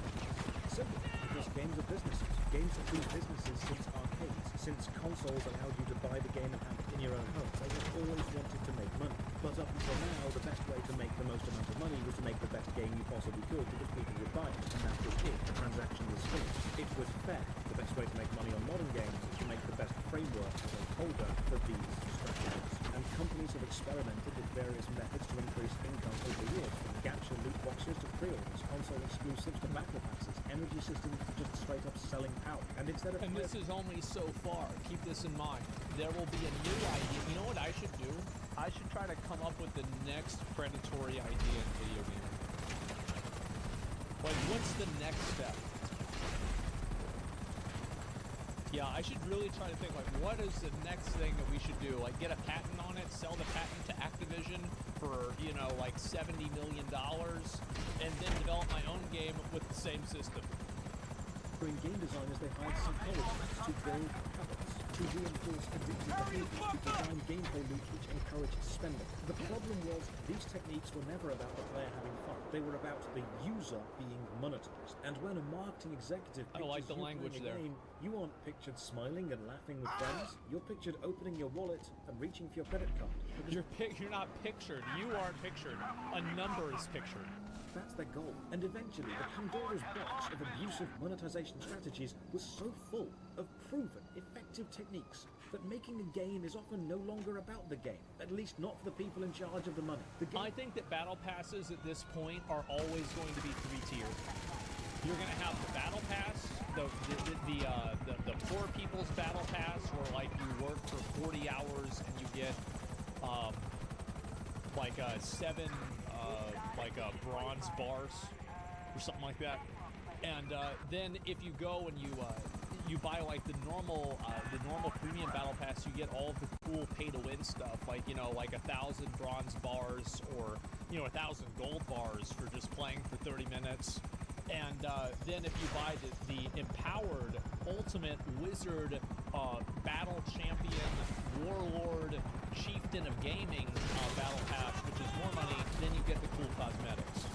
simply because games are businesses. Games have been businesses since arcades, since consoles allowed you to buy the game and have it in your own home. They have always wanted to make money. But up until now, the best way to make the most amount of money was to make the best game you possibly could because people would buy it, and that was it. The transaction was finished. It was fair. The best way to make money on modern games is to make the best framework as a holder for these strategies. And companies have experimented with various methods to increase income over the years, from gacha loot boxes to pre-orders, console exclusives to battle passes, energy systems to just straight up selling power. And instead of And this is only so far. Keep this in mind. There will be a new idea. You know what I should do? I should try to come up with the next predatory idea in video gaming. Like, what's the next step? Yeah, I should really try to think, like, what is the next thing that we should do? Like, get a patent on it, sell the patent to Activision for, you know, like $70 million, and then develop my own game with the same system. in game designers, they hired psychologists to build habits, to reinforce addictive behaviors, to design gameplay loops which encourage spending. The problem was, these techniques were never about the player having fun. They were about the user being monetized. And when a marketing executive I don't like pictures the you language playing a there. game, you aren't pictured smiling and laughing with friends. You're pictured opening your wallet and reaching for your credit card. Because You're not pictured. You aren't pictured. A number is pictured. that's their goal. And eventually, the Pandora's box of abusive monetization strategies was so full of proven, effective techniques that making a game is often no longer about the game, at least not for the people in charge of the money. The game I think that battle passes at this point are always going to be three-tiered. You're going to have the battle pass, the poor people's battle pass, where like you work for 40 hours and you get like bronze bars or something like that. And then if you go and you buy like the normal premium battle pass, you get all of the cool pay-to-win stuff, like 1,000 bronze bars or 1,000 gold bars for just playing for 30 minutes. And then if you buy the empowered ultimate wizard battle champion warlord chieftain of gaming battle pass, which is more money, then you get the cool cosmetics.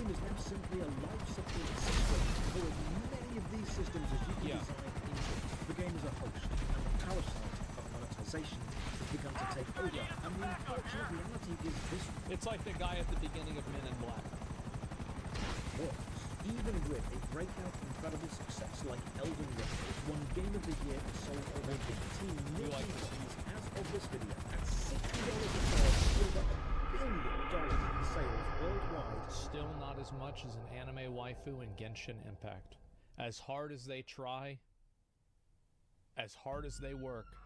is now simply a life support system for as many of these systems as you can design into. The game is a host, and the parasite of monetization has begun to take over. And the unfortunate reality is this It's like the guy at the beginning of Men in Black. works. Even with a breakout incredible success like Elden Ring, which won Game of the Year and sold over 15 million copies as of this video, at $60 a sale, over $1 billion in sales worldwide. Still not as much as an anime waifu in Genshin Impact. As hard as they try, as hard as they work,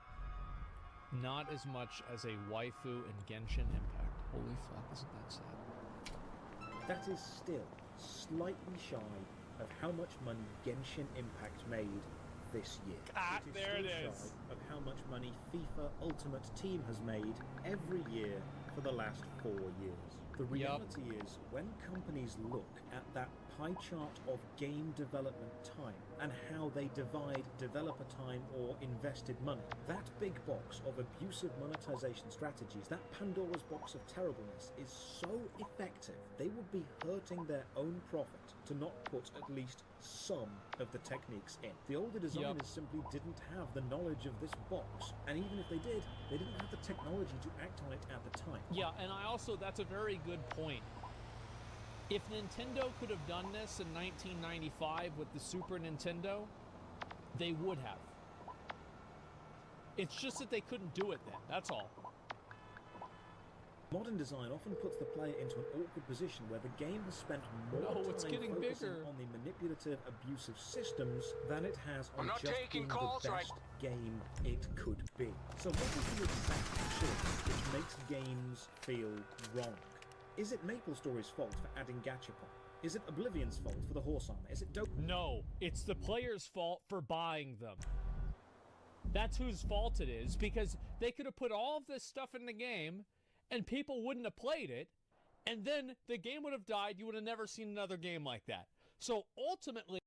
not as much as a waifu in Genshin Impact. Holy fuck, isn't that sad? That is still slightly shy of how much money Genshin Impact made this year. There it still is. shy of how much money FIFA Ultimate Team has made every year for the last 4 years. The reality is, when companies look at that pie chart of game development time and how they divide developer time or invested money, that big box of abusive monetization strategies, that Pandora's box of terribleness, is so effective, they would be hurting their own profit to not put at least some of the techniques in. The older designers simply didn't have the knowledge of this box, and even if they did, they didn't have the technology to act on it at the time. Yeah, and that's a very good point. If Nintendo could have done this in 1995 with the Super Nintendo, they would have. It's just that they couldn't do it then, that's all. Modern design often puts the player into an awkward position where the game has spent more time it's getting focusing bigger. on the manipulative, abusive systems than it has on not just taking being calls the right best game it could be. So what is the exact choice which makes games feel wrong? Is it MapleStory's fault for adding Gachapon? Is it Oblivion's fault for the horse armor? Is it No, it's the player's fault for buying them. That's whose fault it is, because they could have put all of this stuff in the game and people wouldn't have played it, and then the game would have died. You would have never seen another game like that. So ultimately,